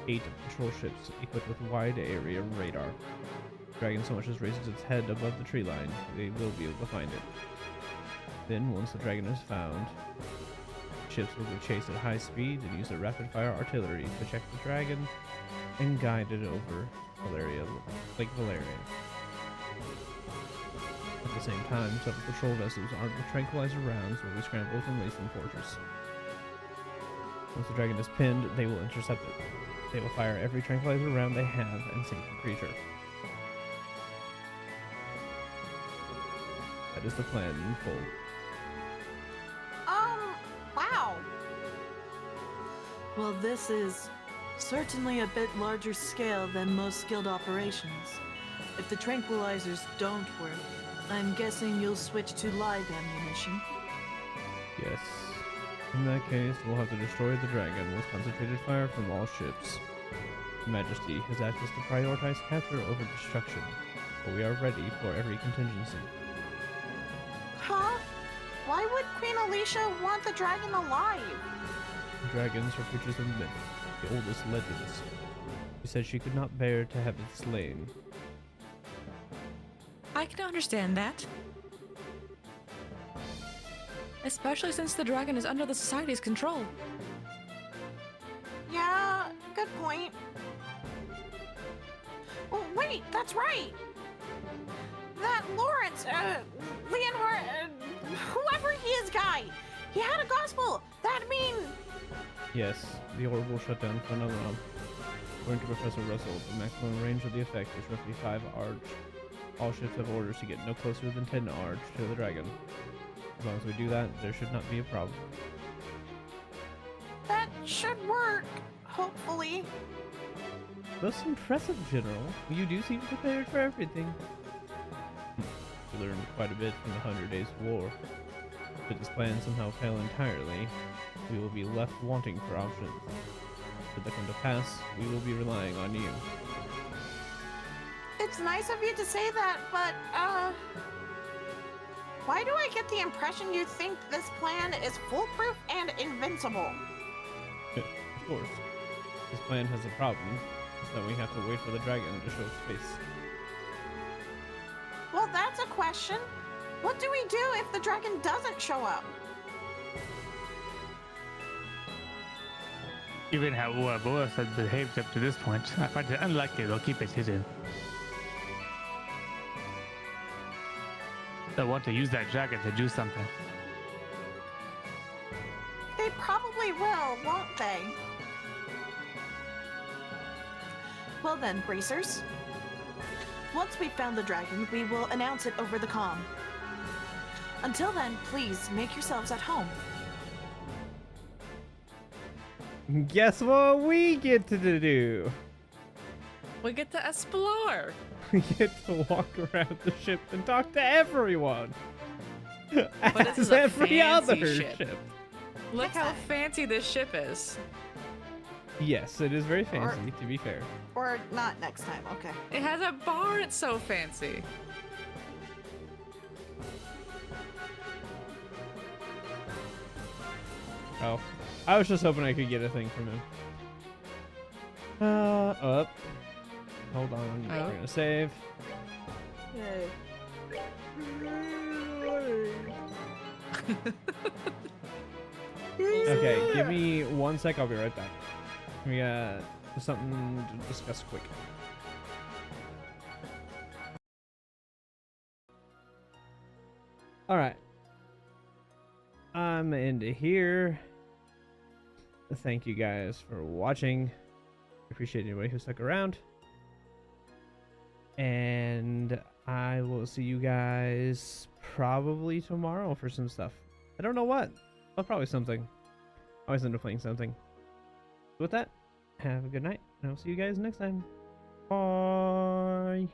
8 patrol ships equipped with wide area radar. The Dragon so much as raises its head above the tree line, they will be able to find it. Then, once the Dragon is found, ships will be chased at high speed and use their rapid-fire artillery to check the Dragon and guide it over Lake Valeria. At the same time, several patrol vessels armed with tranquilizer rounds will be scrambled from Laceland Fortress. Once the Dragon is pinned, they will intercept it. They will fire every tranquilizer round they have and sink the creature. That is the plan in full. Wow. Well, this is certainly a bit larger scale than most skilled operations. If the tranquilizers don't work, I'm guessing you'll switch to live ammunition. Yes. In that case, we'll have to destroy the Dragon with concentrated fire from all ships. Her Majesty has asked us to prioritize capture over destruction, but we are ready for every contingency. Huh? Why would Queen Alicia want the dragon alive? Dragons are creatures of myth, the oldest legends. She said she could not bear to have it slain. I can understand that. Especially since the dragon is under the Society's control. Yeah, good point. Oh, wait, that's right. That Lawrence, Leonhard, whoever he is guy, he had a gospel. That mean... Yes, the orb will shut down phenomenon. According to Professor Russell, the maximum range of the effect is roughly 5 arch. All ships have orders to get no closer than 10 arch to the Dragon. As long as we do that, there should not be a problem. That should work, hopefully. That's impressive, General. You do seem prepared for everything. We learned quite a bit from the 100 Days War. Should this plan somehow fail entirely, we will be left wanting for options. Should that come to pass, we will be relying on you. It's nice of you to say that, but, why do I get the impression you think this plan is foolproof and invincible? Of course. This plan has a problem. It's that we have to wait for the Dragon to show its face. Well, that's a question. What do we do if the dragon doesn't show up? Given how Boas has behaved up to this point, I find it unlikely they'll keep it hidden. They'll want to use that dragon to do something. They probably will, won't they? Well then, bracers. Once we've found the dragon, we will announce it over the comm. Until then, please make yourselves at home. Guess what we get to do? We get to explore. We get to walk around the ship and talk to everyone. But this As is a every fancy other ship. Look how fancy this ship is. Yes, it is very fancy, to be fair. Or not next time, okay. It has a bar, it's so fancy. Oh, I was just hoping I could get a thing from him. Up. Hold on, Oh. we're gonna save. Yay. Okay, give me 1 sec, I'll be right back. We got something to discuss quick. Alright. I'm into here. Thank you guys for watching. Appreciate anybody who stuck around. And I will see you guys probably tomorrow for some stuff. I don't know what, but probably something. Always end up playing something. With that, have a good night, and I'll see you guys next time. Bye.